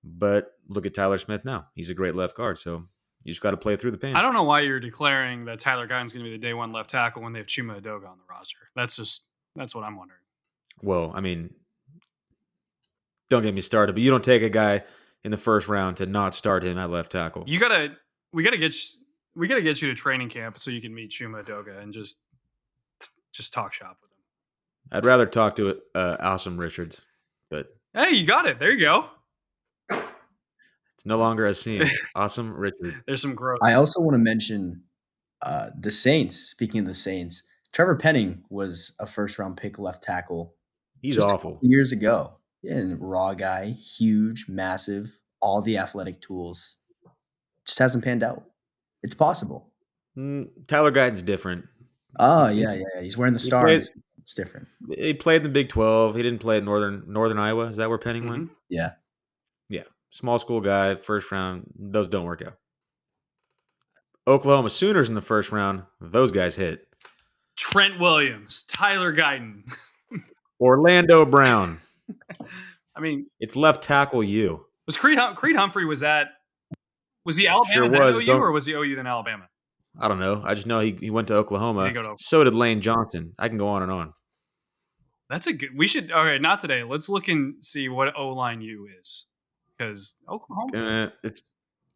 But look at Tyler Smith now. He's a great left guard. So you just got to play through the pain. I don't know why you're declaring that Tyler Guyton's going to be the day one left tackle when they have Chuma Edoga on the roster. That's what I'm wondering. Well, I mean, don't get me started, but you don't take a guy in the first round to not start him at left tackle. We gotta get you to training camp so you can meet Chuma Edoga and just talk shop with him. I'd rather talk to Awesome Richards, but Hey, you got it. There you go. it's no longer a scene. Awesome Richard. There's some growth. I also want to mention The Saints, speaking of the Saints, Trevor Penning was a first-round pick left tackle He's just a awful. couple years ago. Yeah, and raw guy, huge, massive, all the athletic tools. Just hasn't panned out. It's possible. Tyler Guyton's different. Oh, yeah. He's wearing the He star. played. It's different. He played in the Big 12. He didn't play at Northern Iowa. Is that where Penning went? Mhm. Yeah. Yeah, small school guy, first round. Those don't work out. Oklahoma Sooners in the first round. Those guys hit. Trent Williams, Tyler Guyton. Orlando Brown. I mean, It's left tackle you. was Creed Humphrey, was he Alabama Sure then was. OU, or was he OU then Alabama? I don't know. I just know he went to Oklahoma. He did go to Oklahoma. So did Lane Johnson. I can go on and on. That's a good. We should. Okay, not today. Let's look and see what O-line U is, because Oklahoma, It's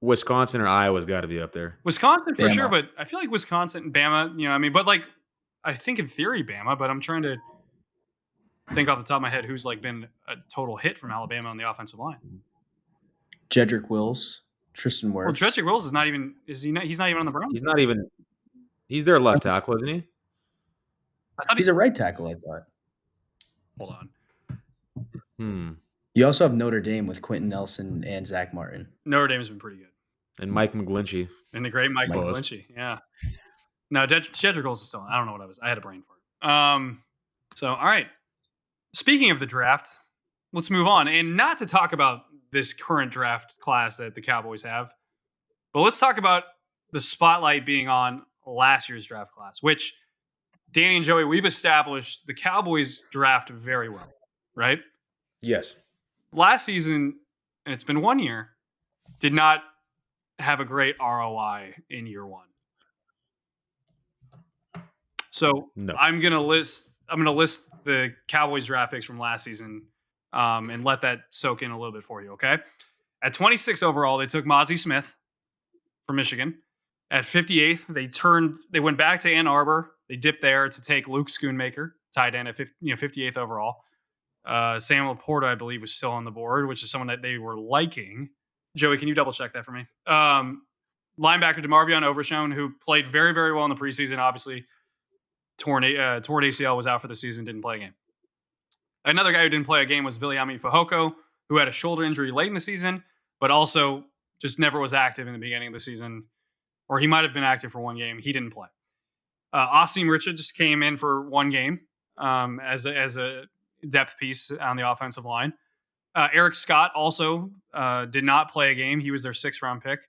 Wisconsin or Iowa's got to be up there. Wisconsin for sure, Bama. but I feel like Wisconsin and Bama. I mean, but like, I think in theory Bama, but I'm trying to think off the top of my head who's like been a total hit from Alabama on the offensive line. Jedrick Wills, Tristan Wirfs. Well, Jedrick Wills is not even. Is he? Not, he's not even on the Browns. He's not even. He's their left tackle, isn't he? I thought He's a right tackle, I thought. Hold on. You also have Notre Dame with Quentin Nelson and Zach Martin. Notre Dame has been pretty good. And Mike McGlinchey. And the great Mike McGlinchey. Yeah. No, Jedrick Wills is still. I don't know what I was. I had a brain for it. So all right. Speaking of the draft, let's move on, and not to talk about this current draft class that the Cowboys have, but let's talk about the spotlight being on last year's draft class, which Danny and Joey, we've established the Cowboys draft very well, right? Yes. Last season, and it's been 1 year, did not have a great ROI in year one. So No. I'm gonna list the Cowboys draft picks from last season, and let that soak in a little bit for you. Okay, at 26 overall, they took Mozzie Smith from Michigan. At 58th, they went back to Ann Arbor. They dipped there to take Luke Schoonmaker, tight end at 58th overall. Sam Laporta, I believe, was still on the board, which is someone that they were liking. Joey, can you double check that for me? Linebacker DeMarvion Overshone, who played very, very well in the preseason, obviously torn ACL, was out for the season, didn't play a game. Another guy who didn't play a game was Viliami Fehoko, who had a shoulder injury late in the season, but also just never was active in the beginning of the season, or he might have been active for one game. He didn't play. Asim Richards came in for one game as a depth piece on the offensive line. Eric Scott also did not play a game. He was their 6th round pick.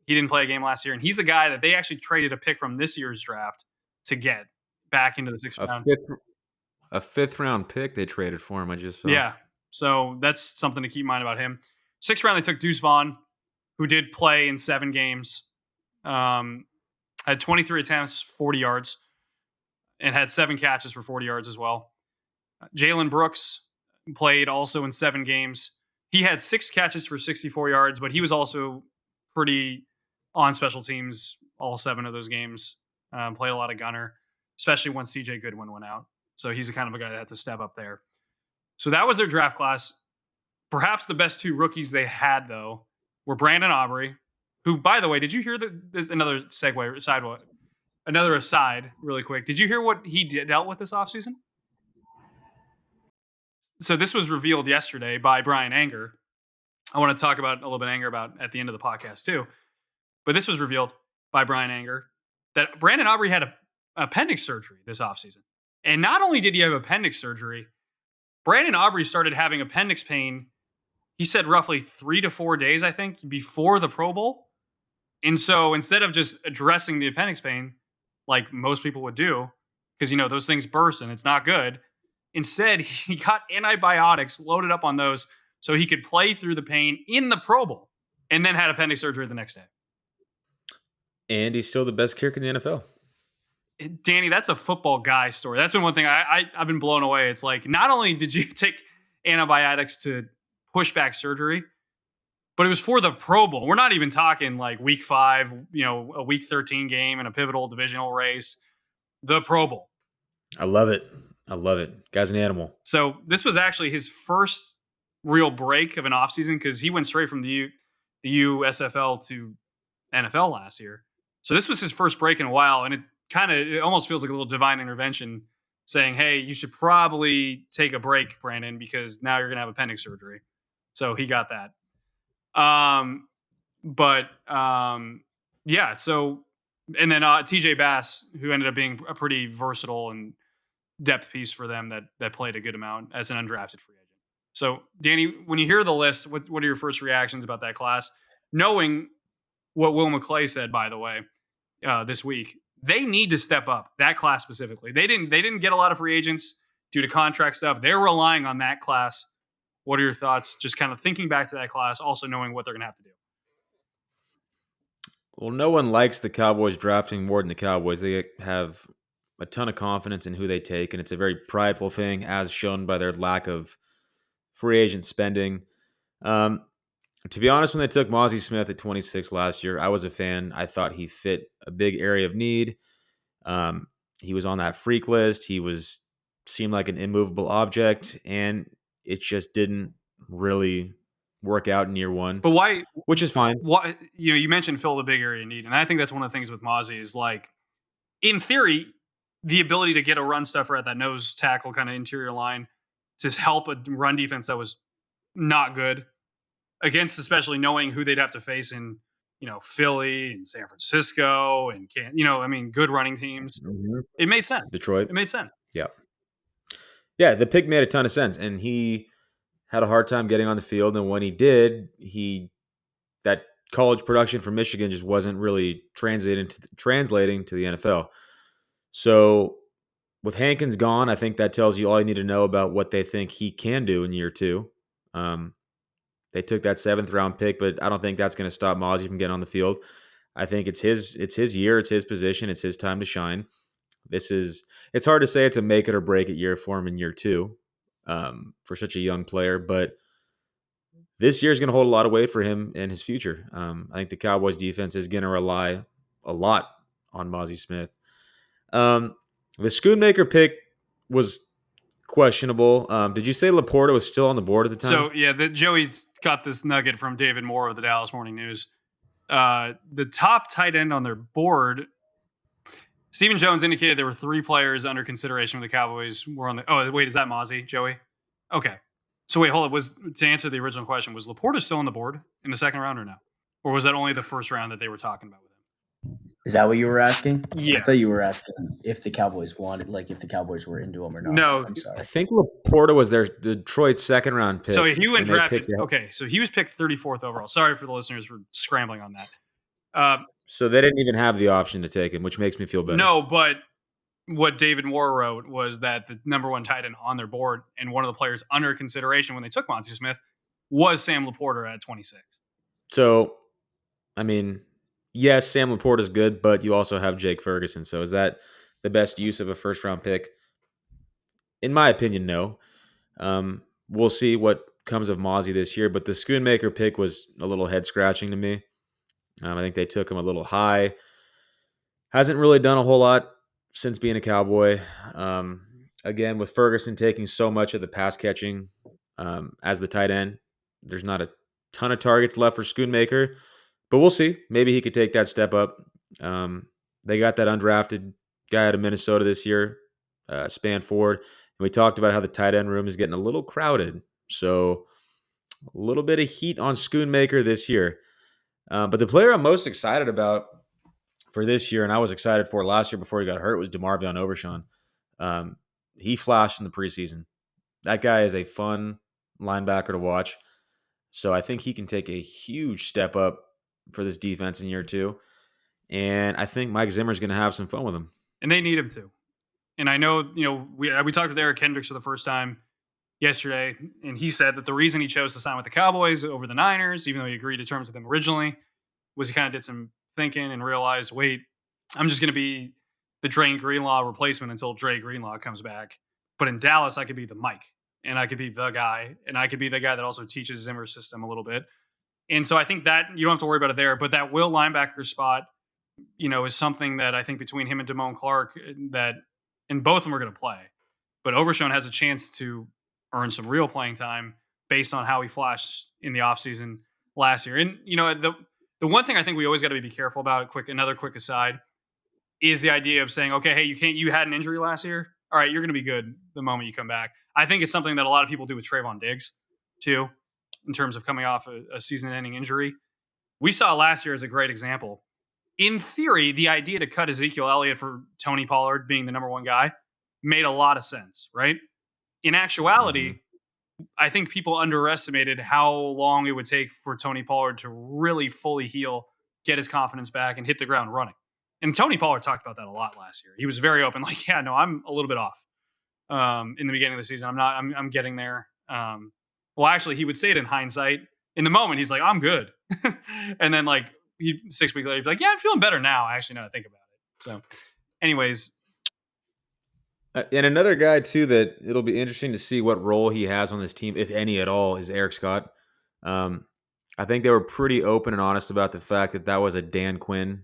He didn't play a game last year, and he's a guy that they actually traded a pick from this year's draft to get back into the 6th round. A 5th round pick they traded for him. I just saw. Yeah, so that's something to keep in mind about him. 6th round, they took Deuce Vaughn, who did play in 7 games. Had 23 attempts, 40 yards, and had 7 catches for 40 yards as well. Jalen Brooks played also in 7 games. He had 6 catches for 64 yards, but he was also pretty on special teams all 7 of those games. Played a lot of gunner, especially when CJ Goodwin went out. So he's the kind of a guy that had to step up there. So that was their draft class. Perhaps the best 2 rookies they had, though, were Brandon Aubrey, who, by the way, did you hear that? There's another another aside really quick. Did you hear what he dealt with this offseason? So this was revealed yesterday by Brian Anger. I want to talk about a little bit Anger about at the end of the podcast too. But this was revealed by Brian Anger that Brandon Aubrey had a appendix surgery this offseason. And not only did he have appendix surgery, Brandon Aubrey started having appendix pain, he said roughly 3 to 4 days, I think, before the Pro Bowl. And so instead of just addressing the appendix pain, like most people would do, because, those things burst and it's not good, instead, he got antibiotics loaded up on those so he could play through the pain in the Pro Bowl, and then had appendix surgery the next day. And he's still the best kicker in the NFL. Danny, that's a football guy story. That's been one thing I've been blown away. It's like, not only did you take antibiotics to push back surgery, but it was for the Pro Bowl. We're not even talking like week 5, a week 13 game in a pivotal divisional race. The Pro Bowl. I love it. Guy's an animal. So this was actually his first real break of an offseason, because he went straight from the USFL to NFL last year. So this was his first break in a while, and it almost feels like a little divine intervention saying, hey, you should probably take a break, Brandon, because now you're going to have appendix surgery. So he got that. Yeah, so, and then TJ Bass, who ended up being a pretty versatile and depth piece for them that played a good amount as an undrafted free agent. So, Danny, when you hear the list, what are your first reactions about that class? Knowing what Will McClay said, by the way, this week, they need to step up, that class specifically. They didn't get a lot of free agents due to contract stuff. They're relying on that class. What are your thoughts? Just kind of thinking back to that class, also knowing what they're going to have to do. Well, no one likes the Cowboys drafting more than the Cowboys. They have a ton of confidence in who they take, and it's a very prideful thing, as shown by their lack of free agent spending. To be honest, when they took Mozzie Smith at 26 last year, I was a fan. I thought he fit a big area of need. He was on that freak list. Seemed like an immovable object, and it just didn't really work out in year one. But why? Which is fine. Why? You mentioned fill the big area of need, and I think that's one of the things with Mozzie is, like, in theory, the ability to get a run stuffer at that nose tackle kind of interior line to help a run defense that was not good against, especially knowing who they'd have to face in, Philly and San Francisco and good running teams. Mm-hmm. It made sense. Detroit. It made sense. Yeah. Yeah, the pick made a ton of sense, and he had a hard time getting on the field, and when he did, that college production from Michigan just wasn't really translating to the NFL. So with Hankins gone, I think that tells you all you need to know about what they think he can do in year two. They took that 7th round pick, but I don't think that's going to stop Mozzie from getting on the field. I think it's his year, it's his position, it's his time to shine. It's hard to say it's a make it or break it year for him in year two for such a young player, but this year is going to hold a lot of weight for him and his future. I think the Cowboys defense is going to rely a lot on Mozzie Smith. The Schoonmaker pick was questionable. Did you say Laporta was still on the board at the time? So, yeah, Joey's got this nugget from David Moore of the Dallas Morning News. The top tight end on their board, Stephen Jones indicated there were 3 players under consideration when the Cowboys were on the... Oh, wait, is that Mozzie, Joey? Okay. So, wait, hold on. To answer the original question, was Laporta still on the board in the 2nd round or no? Or was that only the 1st round that they were talking about with him? Is that what you were asking? Yeah. I thought you were asking if the Cowboys wanted, like if the Cowboys were into him or not. No. I'm sorry. I think Laporta was their Detroit's 2nd round pick. So he went drafted. Okay, so he was picked 34th overall. Sorry for the listeners for scrambling on that. So they didn't even have the option to take him, which makes me feel better. No, but what David Moore wrote was that the number 1 tight end on their board and one of the players under consideration when they took Mozzie Smith was Sam Laporta at 26. So, I mean, yes, Sam Laporta is good, but you also have Jake Ferguson. So is that the best use of a 1st round pick? In my opinion, no. We'll see what comes of Mozzie this year, but the Schoonmaker pick was a little head scratching to me. I think they took him a little high. Hasn't really done a whole lot since being a Cowboy. Again, with Ferguson taking so much of the pass catching as the tight end, there's not a ton of targets left for Schoonmaker, but we'll see. Maybe he could take that step up. They got that undrafted guy out of Minnesota this year, Span Ford, and we talked about how the tight end room is getting a little crowded. So a little bit of heat on Schoonmaker this year. But the player I'm most excited about for this year, and I was excited for last year before he got hurt, was DeMarvion Overshawn. He flashed in the preseason. That guy is a fun linebacker to watch. So I think he can take a huge step up for this defense in year two. And I think Mike Zimmer's going to have some fun with him. And they need him to. And I know, we talked with Eric Kendricks for the first time yesterday, and he said that the reason he chose to sign with the Cowboys over the Niners, even though he agreed to terms with them originally, was he kind of did some thinking and realized, wait, I'm just going to be the Dre Greenlaw replacement until Dre Greenlaw comes back. But in Dallas, I could be the Mike, and I could be the guy, and I could be the guy that also teaches Zimmer's system a little bit. And so I think that you don't have to worry about it there. But that will linebacker spot, is something that I think between him and Damone Clark, and both of them are going to play. But Overshawn has a chance to earn some real playing time based on how he flashed in the offseason last year. And, The one thing I think we always got to be careful about, another quick aside, is the idea of saying, okay, hey, you had an injury last year. All right, you're going to be good the moment you come back. I think it's something that a lot of people do with Trayvon Diggs too, in terms of coming off a season-ending injury. We saw last year as a great example. In theory, the idea to cut Ezekiel Elliott for Tony Pollard being the number one guy made a lot of sense, right? In actuality, I think people underestimated how long it would take for Tony Pollard to really fully heal, get his confidence back, and hit the ground running. And Tony Pollard talked about that a lot last year. He was very open, like, yeah, no, I'm a little bit off in the beginning of the season. I'm getting there. Well, actually, he would say it in hindsight. In the moment, he's like, I'm good. And then, like, 6 weeks later, he'd be like, yeah, I'm feeling better now. Actually, now that I think about it. So, anyways. And another guy, too, that it'll be interesting to see what role he has on this team, if any at all, is Eric Scott. I think they were pretty open and honest about the fact that was a Dan Quinn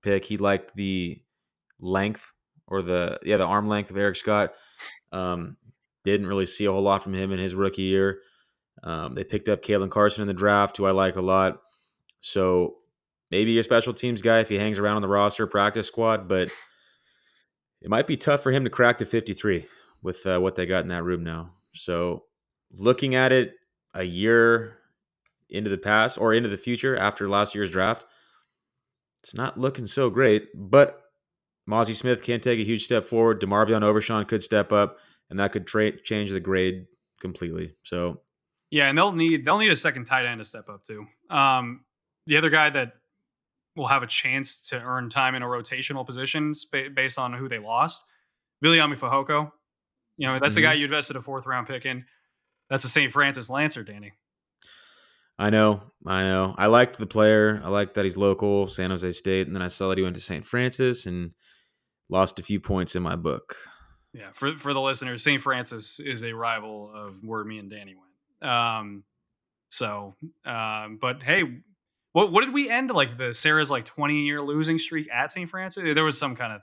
pick. He liked the length or the arm length of Eric Scott. Didn't really see a whole lot from him in his rookie year. They picked up Kalen Carson in the draft, who I like a lot. So maybe your special teams guy if he hangs around on the roster, practice squad, but it might be tough for him to crack the 53 with what they got in that room now. So looking at it a year into the past or into the future after last year's draft, it's not looking so great, but Mozzie Smith can take a huge step forward. DeMarvion Overshawn could step up, and that could change the grade completely. So, yeah, and they'll need a second tight end to step up too. The other guy that will have a chance to earn time in a rotational position based on who they lost, Viliami Fehoko. You know, that's a guy you invested a 4th round pick in. That's a St. Francis Lancer, Danny. I know. I liked the player. I liked that he's local, San Jose State, and then I saw that he went to St. Francis and lost a few points in my book. Yeah, for the listeners, St. Francis is a rival of where me and Danny went. But hey, what did we end like the Sarah's like 20-year losing streak at St. Francis? There was some kind of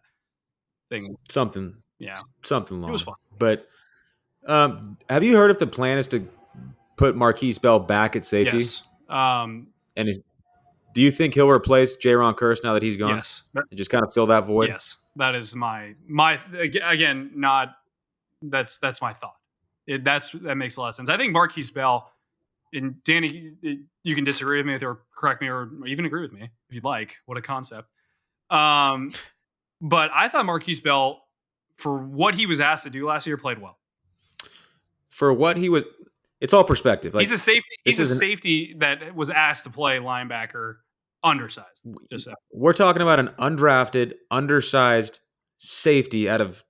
thing. Something long. It was fun. But have you heard if the plan is to put Marquise Bell back at safety? Yes. Do you think he'll replace Jaron Kearse now that he's gone? Yes. And just kind of fill that void? Yes. That is my again, not that's my thought. That makes a lot of sense. I think Marquise Bell, and Danny, you can disagree with me or correct me or even agree with me if you'd like. What a concept. But I thought Marquise Bell, for what he was asked to do last year, played well. For what he was, it's all perspective. Like, he's a safety. He's a safety that was asked to play linebacker, undersized. We're talking about an undrafted, undersized safety out of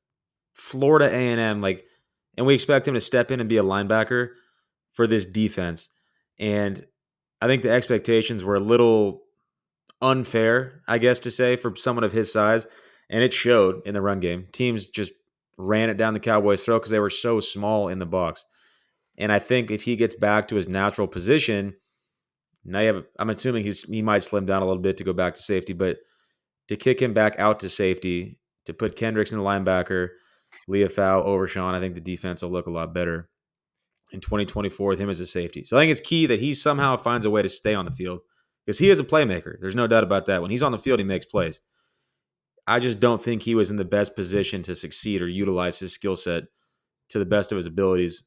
Florida A&M, and we expect him to step in and be a linebacker for this defense. And I think the expectations were a little unfair, I guess to say, for someone of his size. And it showed in the run game. Teams just ran it down the Cowboys' throat because they were so small in the box. And I think if he gets back to his natural position, now I'm assuming he might slim down a little bit to go back to safety, but to kick him back out to safety, to put Kendricks in the linebacker, Leafau, Overshawn, I think the defense will look a lot better in 2024 with him as a safety. So I think it's key that he somehow finds a way to stay on the field because he is a playmaker. There's no doubt about that. When he's on the field, he makes plays. I just don't think he was in the best position to succeed or utilize his skill set to the best of his abilities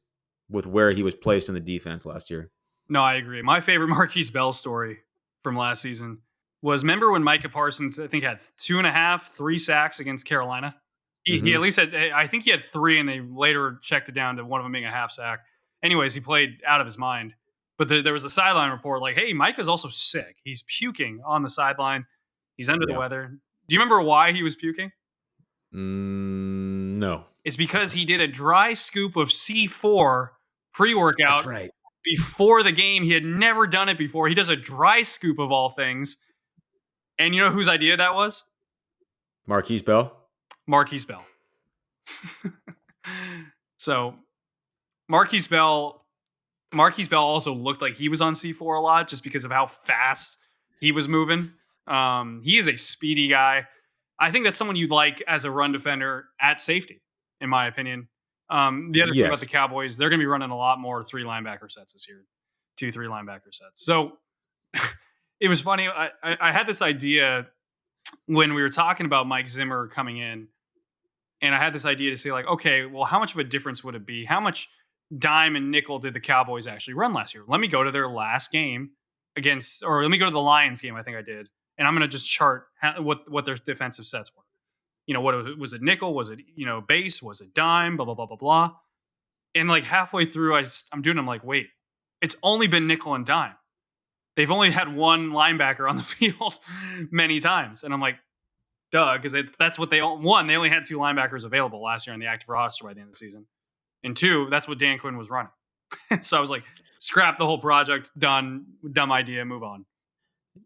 with where he was placed in the defense last year. No, I agree. My favorite Marquise Bell story from last season was, remember when Micah Parsons, I think, had 2.5, 3 sacks against Carolina? He at least had, I think he had 3, and they later checked it down to one of them being a half sack. Anyways, he played out of his mind. But there was a sideline report like, hey, Micah's also sick. He's puking on the sideline. He's under the weather. Do you remember why he was puking? No. It's because he did a dry scoop of C4 pre-workout. That's right. Before the game. He had never done it before. He does a dry scoop of all things. And you know whose idea that was? Marquise Bell? Marquise Bell. So Marquise Bell also looked like he was on C4 a lot just because of how fast he was moving. He is a speedy guy. I think that's someone you'd like as a run defender at safety, in my opinion. The other thing about the Cowboys, they're going to be running a lot more 3 linebacker sets this year. 2-3 linebacker sets. So it was funny. I had this idea when we were talking about Mike Zimmer coming in, and I had this idea to say, like, okay, well, how much of a difference would it be? How much dime and nickel did the Cowboys actually run last year? Let me go to their last game or let me go to the Lions game. I think I did, and I'm going to just chart what their defensive sets were. What was it? Nickel? Was it base? Was it dime? Blah blah blah blah blah. And like halfway through, I'm like, wait, it's only been nickel and dime. They've only had one linebacker on the field many times, and I'm like, duh, because that's what they only had 2 linebackers available last year on the active roster by the end of the season, and 2, that's what Dan Quinn was running. So I was like, scrap the whole project, done, dumb idea, move on.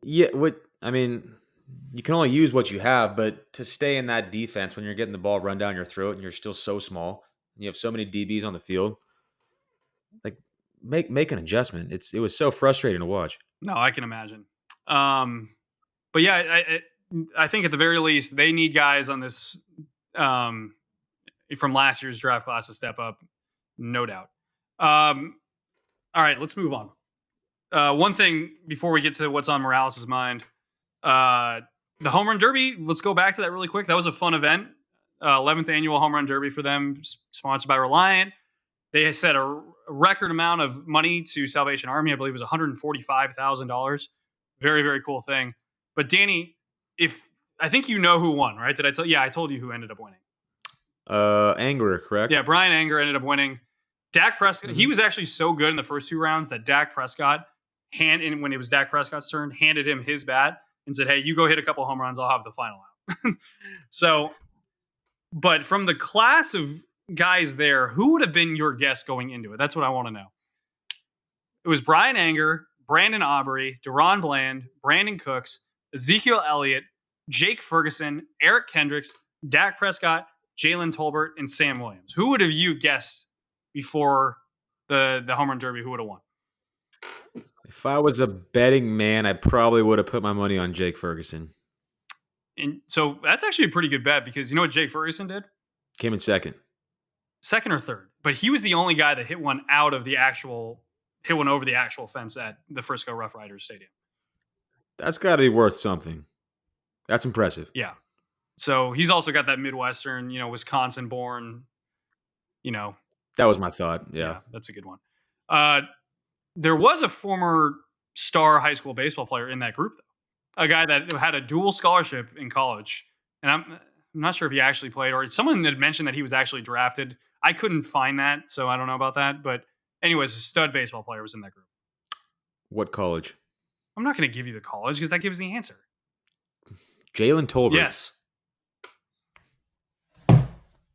Yeah, you can only use what you have, but to stay in that defense when you're getting the ball run down your throat and you're still so small, and you have so many DBs on the field, like make an adjustment. It was so frustrating to watch. No, I can imagine. But yeah, I think at the very least they need guys on this from last year's draft class to step up, no doubt. All right, let's move on. One thing before we get to what's on Morales' mind, the Home Run Derby. Let's go back to that really quick. That was a fun event. 11th annual Home Run Derby for them, sponsored by Reliant. They set a record amount of money to Salvation Army. I believe it was $145,000. Very, very cool thing. But Danny, I think you know who won, right? Did I tell you? Yeah, I told you who ended up winning. Anger, correct? Yeah, Brian Anger ended up winning. Dak Prescott, he was actually so good in the first 2 rounds that Dak Prescott, when it was Dak Prescott's turn, handed him his bat and said, hey, you go hit a couple home runs, I'll have the final out. So, but from the class of guys there, who would have been your guess going into it? That's what I want to know. It was Brian Anger, Brandon Aubrey, Deron Bland, Brandon Cooks, Ezekiel Elliott, Jake Ferguson, Eric Kendricks, Dak Prescott, Jalen Tolbert, and Sam Williams. Who would have you guessed before the Home Run Derby? Who would have won? If I was a betting man, I probably would have put my money on Jake Ferguson. And so that's actually a pretty good bet because you know what Jake Ferguson did? Came in second or third. But he was the only guy that hit one over the actual fence at the Frisco Rough Riders Stadium. That's got to be worth something. That's impressive. Yeah. So he's also got that Midwestern, Wisconsin born, That was my thought. Yeah. That's a good one. There was a former star high school baseball player in that group, though. A guy that had a dual scholarship in college. And I'm not sure if he actually played or someone had mentioned that he was actually drafted. I couldn't find that, so I don't know about that. But anyways, a stud baseball player was in that group. What college? I'm not going to give you the college because that gives the answer. Jalen Tolbert. Yes.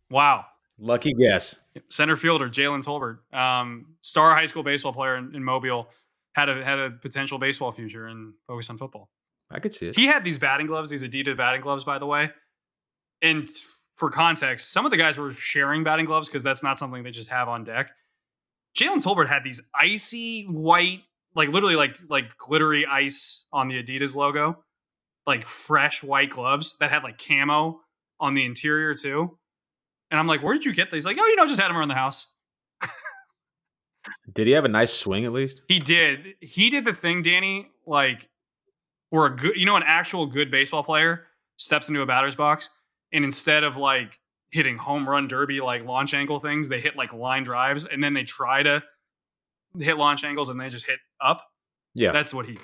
Wow. Lucky guess. Center fielder Jalen Tolbert, star high school baseball player in Mobile, had a potential baseball future and focused on football. I could see it. He had these batting gloves, these Adidas batting gloves, by the way. And for context, some of the guys were sharing batting gloves because that's not something they just have on deck. Jalen Tolbert had these icy white, like literally like glittery ice on the Adidas logo, like fresh white gloves that had like camo on the interior too. And I'm like, where did you get these? Like, oh, just had them around the house. Did he have a nice swing at least? He did. He did the thing, Danny, like where an actual good baseball player steps into a batter's box and instead of like hitting home run derby, like launch angle things, they hit like line drives and then they try to hit launch angles and they just hit up. Yeah. That's what he did.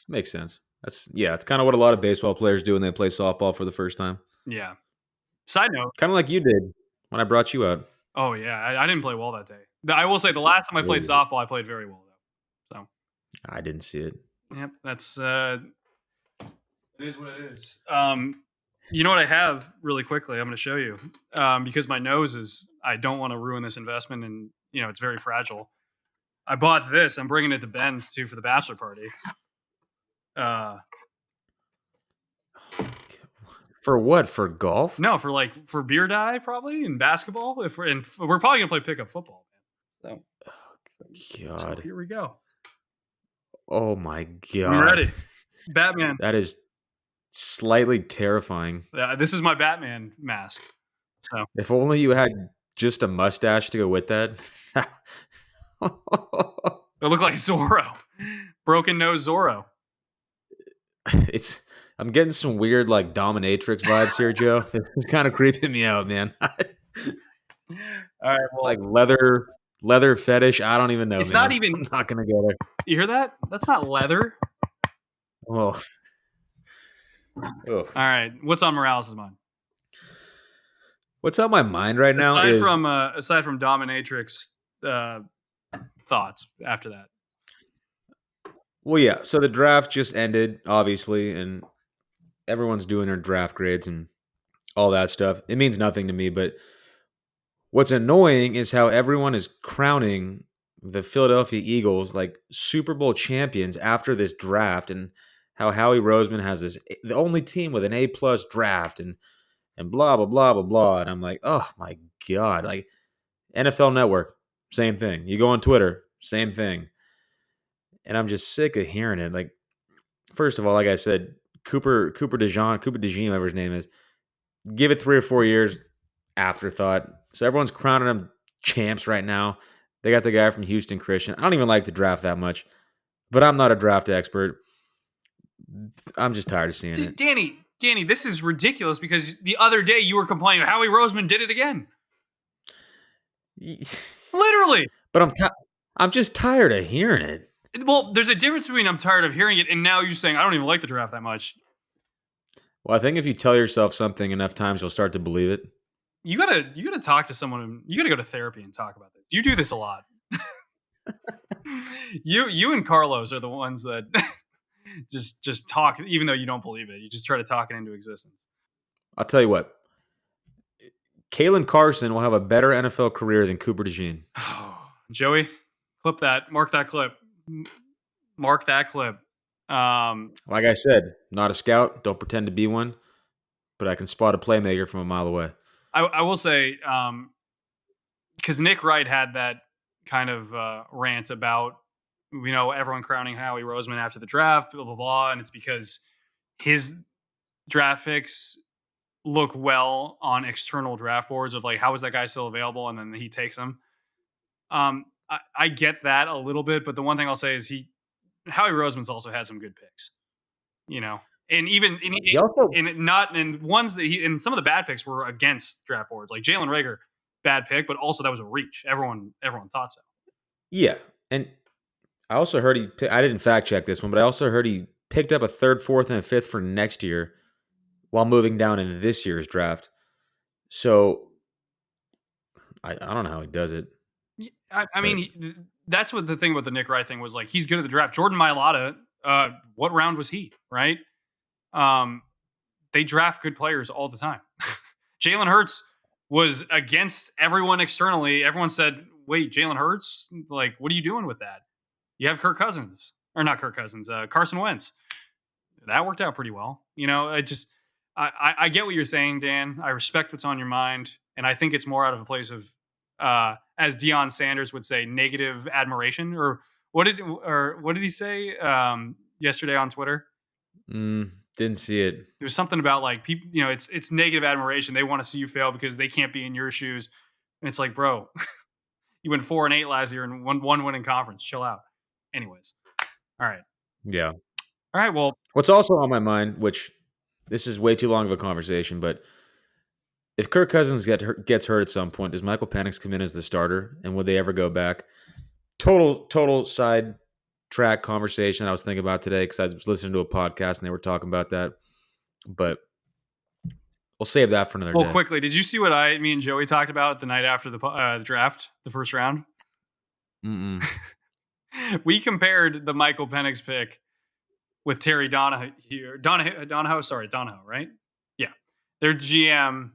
Makes sense. It's kind of what a lot of baseball players do when they play softball for the first time. Yeah. Side note. Kind of like you did when I brought you out. Oh, yeah. I didn't play well that day. I will say the last time I played softball, I played very well, though. So I didn't see it. Yep. That's it is what it is. You know what I have really quickly? I'm going to show you because my nose is. I don't want to ruin this investment, and it's very fragile. I bought this. I'm bringing it to Ben's too for the bachelor party. For what? For golf? No, for beer dye probably and basketball. We're probably gonna play pickup football. Man. So, God, so here we go. Oh my God! I'm ready. Batman. That is slightly terrifying. This is my Batman mask. So if only you had just a mustache to go with that. It looked like Zorro, broken nose Zorro. I'm getting some weird like dominatrix vibes here, Joe. It's kind of creeping me out, man. All right, well, Like leather fetish. I don't even know, it's man. not even. I'm not gonna go there. You hear that? That's not leather. Oh, All right, what's on Morales' mind? what's on my mind right now Aside from dominatrix thoughts after that. well, yeah. So the draft just ended, obviously, and everyone's doing their draft grades and all that stuff. It means nothing to me, but what's annoying is how everyone is crowning the Philadelphia Eagles like Super Bowl champions after this draft, and how Howie Roseman has the only team with an A+ draft, and blah blah blah blah blah. And I'm like, oh my god, like NFL Network, same thing. You go on Twitter, same thing. And I'm just sick of hearing it. Like, first of all, like I said, Cooper DeJean, whatever his name is, give it 3 or 4 years, afterthought. So everyone's crowning them champs right now. They got the guy from Houston Christian. I don't even like the draft that much, but I'm not a draft expert. I'm just tired of seeing it. Danny, this is ridiculous because the other day you were complaining Howie Roseman did it again. Literally. But I'm just tired of hearing it. Well, there's a difference between I'm tired of hearing it and now you saying I don't even like the draft that much. Well, I think if you tell yourself something enough times, you'll start to believe it. You gotta talk to someone. You gotta go to therapy and talk about this. You do this a lot. you and Carlos are the ones that just talk, even though you don't believe it. You just try to talk it into existence. I'll tell you what. Kalen Carson will have a better NFL career than Cooper DeJean. Joey, clip that. Mark that clip. Mark that clip. Like I said, not a scout. Don't pretend to be one. But I can spot a playmaker from a mile away. I will say, because Nick Wright had that kind of rant about, everyone crowning Howie Roseman after the draft, blah, blah, blah. And it's because his draft picks look well on external draft boards of like, how is that guy still available? And then he takes them. I get that a little bit, but the one thing I'll say is Howie Roseman's also had some good picks, and even ones that and some of the bad picks were against draft boards, like Jalen Reagor, bad pick, but also that was a reach. Everyone thought so. Yeah, and I also heard I didn't fact check this one, but I also heard he picked up a 3rd, 4th, and a 5th for next year while moving down in this year's draft. So I don't know how he does it. I mean, that's what the thing with the Nick Wright thing was like. He's good at the draft. Jordan Mailata, what round was he? Right? They draft good players all the time. Jalen Hurts was against everyone externally. Everyone said, "Wait, Jalen Hurts? Like, what are you doing with that? You have Carson Wentz." That worked out pretty well. I get what you're saying, Dan. I respect what's on your mind, and I think it's more out of a place of, as Deion Sanders would say, negative admiration. Or what did he say yesterday on Twitter? Didn't see it. There was something about like people, it's negative admiration. They want to see you fail because they can't be in your shoes. And it's like, bro, you went 4-8 last year and one winning conference. Chill out. Anyways. All right. Yeah. All right. Well, what's also on my mind, which this is way too long of a conversation, but if Kirk Cousins gets hurt at some point, does Michael Penix come in as the starter? And would they ever go back? Total side track conversation I was thinking about today because I was listening to a podcast and they were talking about that. But we'll save that for another day. Well, quickly, did you see what me and Joey talked about the night after the draft, the first round? Mm-mm. We compared the Michael Penix pick with Terry Donahoe, right? Yeah. Their GM,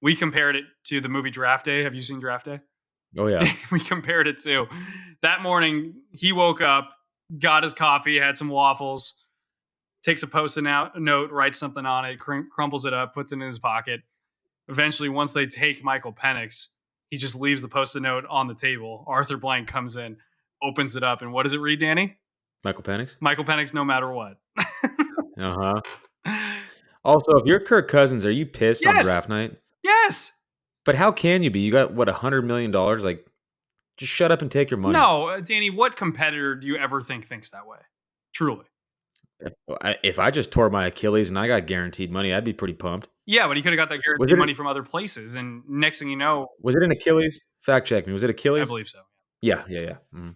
we compared it to the movie Draft Day. Have you seen Draft Day? Oh, yeah. We compared it to that morning. He woke up, got his coffee, had some waffles, takes a Post-it note, writes something on it, crumples it up, puts it in his pocket. Eventually, once they take Michael Penix, he just leaves the Post-it note on the table. Arthur Blank comes in, opens it up, and what does it read, Danny? Michael Penix? Michael Penix, no matter what. Uh-huh. Also, if you're Kirk Cousins, are you pissed on draft night? Yes. But how can you be? You got, what, $100 million? Like, just shut up and take your money. No, Danny, what competitor do you ever thinks that way? Truly. If I just tore my Achilles and I got guaranteed money, I'd be pretty pumped. Yeah, but he could have got that Was guaranteed it money from other places, and next thing you know, was it an Achilles? Fact check me. Was it I Achilles? believe so. Yeah. Mhm.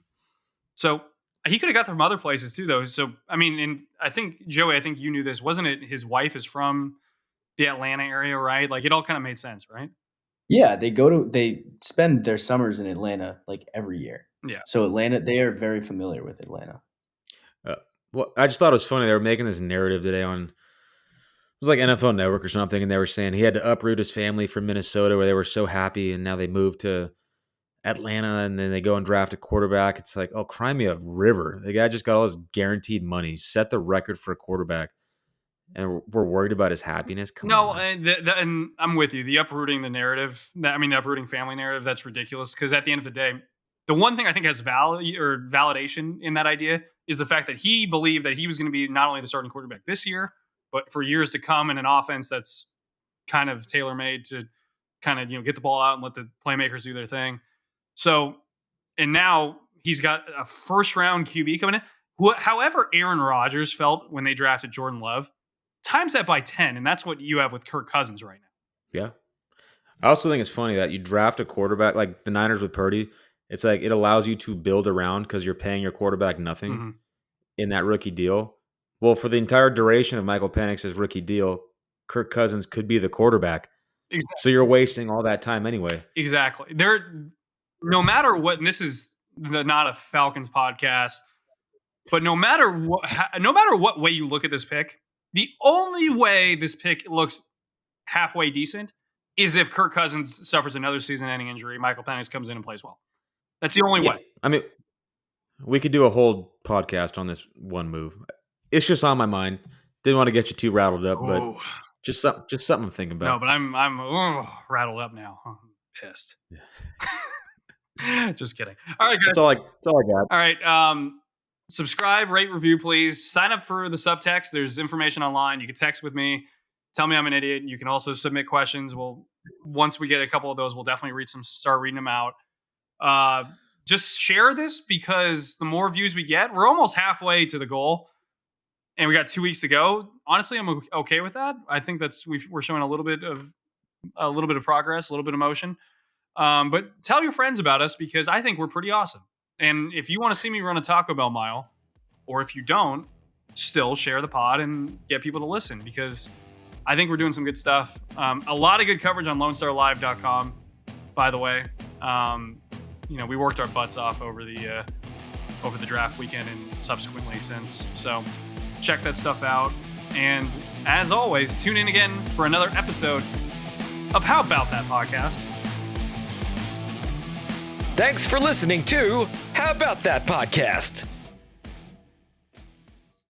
So he could have got that from other places too, though. So I mean, and I think Joey, I think you knew this, wasn't it? His wife is from the Atlanta area, right? Like it all kind of made sense, right? Yeah, they spend their summers in Atlanta like every year. Yeah. So Atlanta, they are very familiar with Atlanta. Uh, well, I just thought it was funny. They were making this narrative today on it was like NFL Network or something, and they were saying he had to uproot his family from Minnesota where they were so happy, and now they moved to Atlanta, and then they go and draft a quarterback. It's like, oh, cry me a river. The guy just got all his guaranteed money, set the record for a quarterback, and we're worried about his happiness. Come No, on. and I'm with you. The uprooting the narrative, the uprooting family narrative, that's ridiculous. Because at the end of the day, the one thing I think has value or validation in that idea is the fact that he believed that he was going to be not only the starting quarterback this year, but for years to come in an offense that's kind of tailor made to kind of get the ball out and let the playmakers do their thing. So, and now he's got a first round QB coming in. However, Aaron Rodgers felt when they drafted Jordan Love, times that by 10, and that's what you have with Kirk Cousins right now. Yeah. I also think it's funny that you draft a quarterback like the Niners with Purdy. It's like it allows you to build around because you're paying your quarterback nothing Mm-hmm. in that rookie deal. Well, for the entire duration of Michael Penix's rookie deal, Kirk Cousins could be the quarterback. Exactly. So you're wasting all that time anyway. Exactly. No matter what, and this is not a Falcons podcast, but no matter what way you look at this pick, the only way this pick looks halfway decent is if Kirk Cousins suffers another season-ending injury, Michael Penix comes in and plays well. That's the only way. I mean, we could do a whole podcast on this one move. It's just on my mind. Didn't want to get you too rattled up, but just something I'm thinking about. No, but I'm rattled up now. I'm pissed. Just kidding. All right, guys. That's all I got. All right. Subscribe, rate, review, please. Sign up for the subtext. There's information online. You can text with me. Tell me I'm an idiot. You can also submit questions. Once we get a couple of those, we'll definitely start reading them out. Just share this because the more views we get, we're almost halfway to the goal, and we got 2 weeks to go. Honestly, I'm okay with that. I think we're showing a little bit of progress, a little bit of motion. But tell your friends about us because I think we're pretty awesome. And if you want to see me run a Taco Bell mile, or if you don't, still share the pod and get people to listen because I think we're doing some good stuff. A lot of good coverage on LoneStarLive.com, by the way. We worked our butts off over the draft weekend and subsequently since. So check that stuff out. And as always, tune in again for another episode of How About That Podcast. Thanks for listening to How About That Podcast.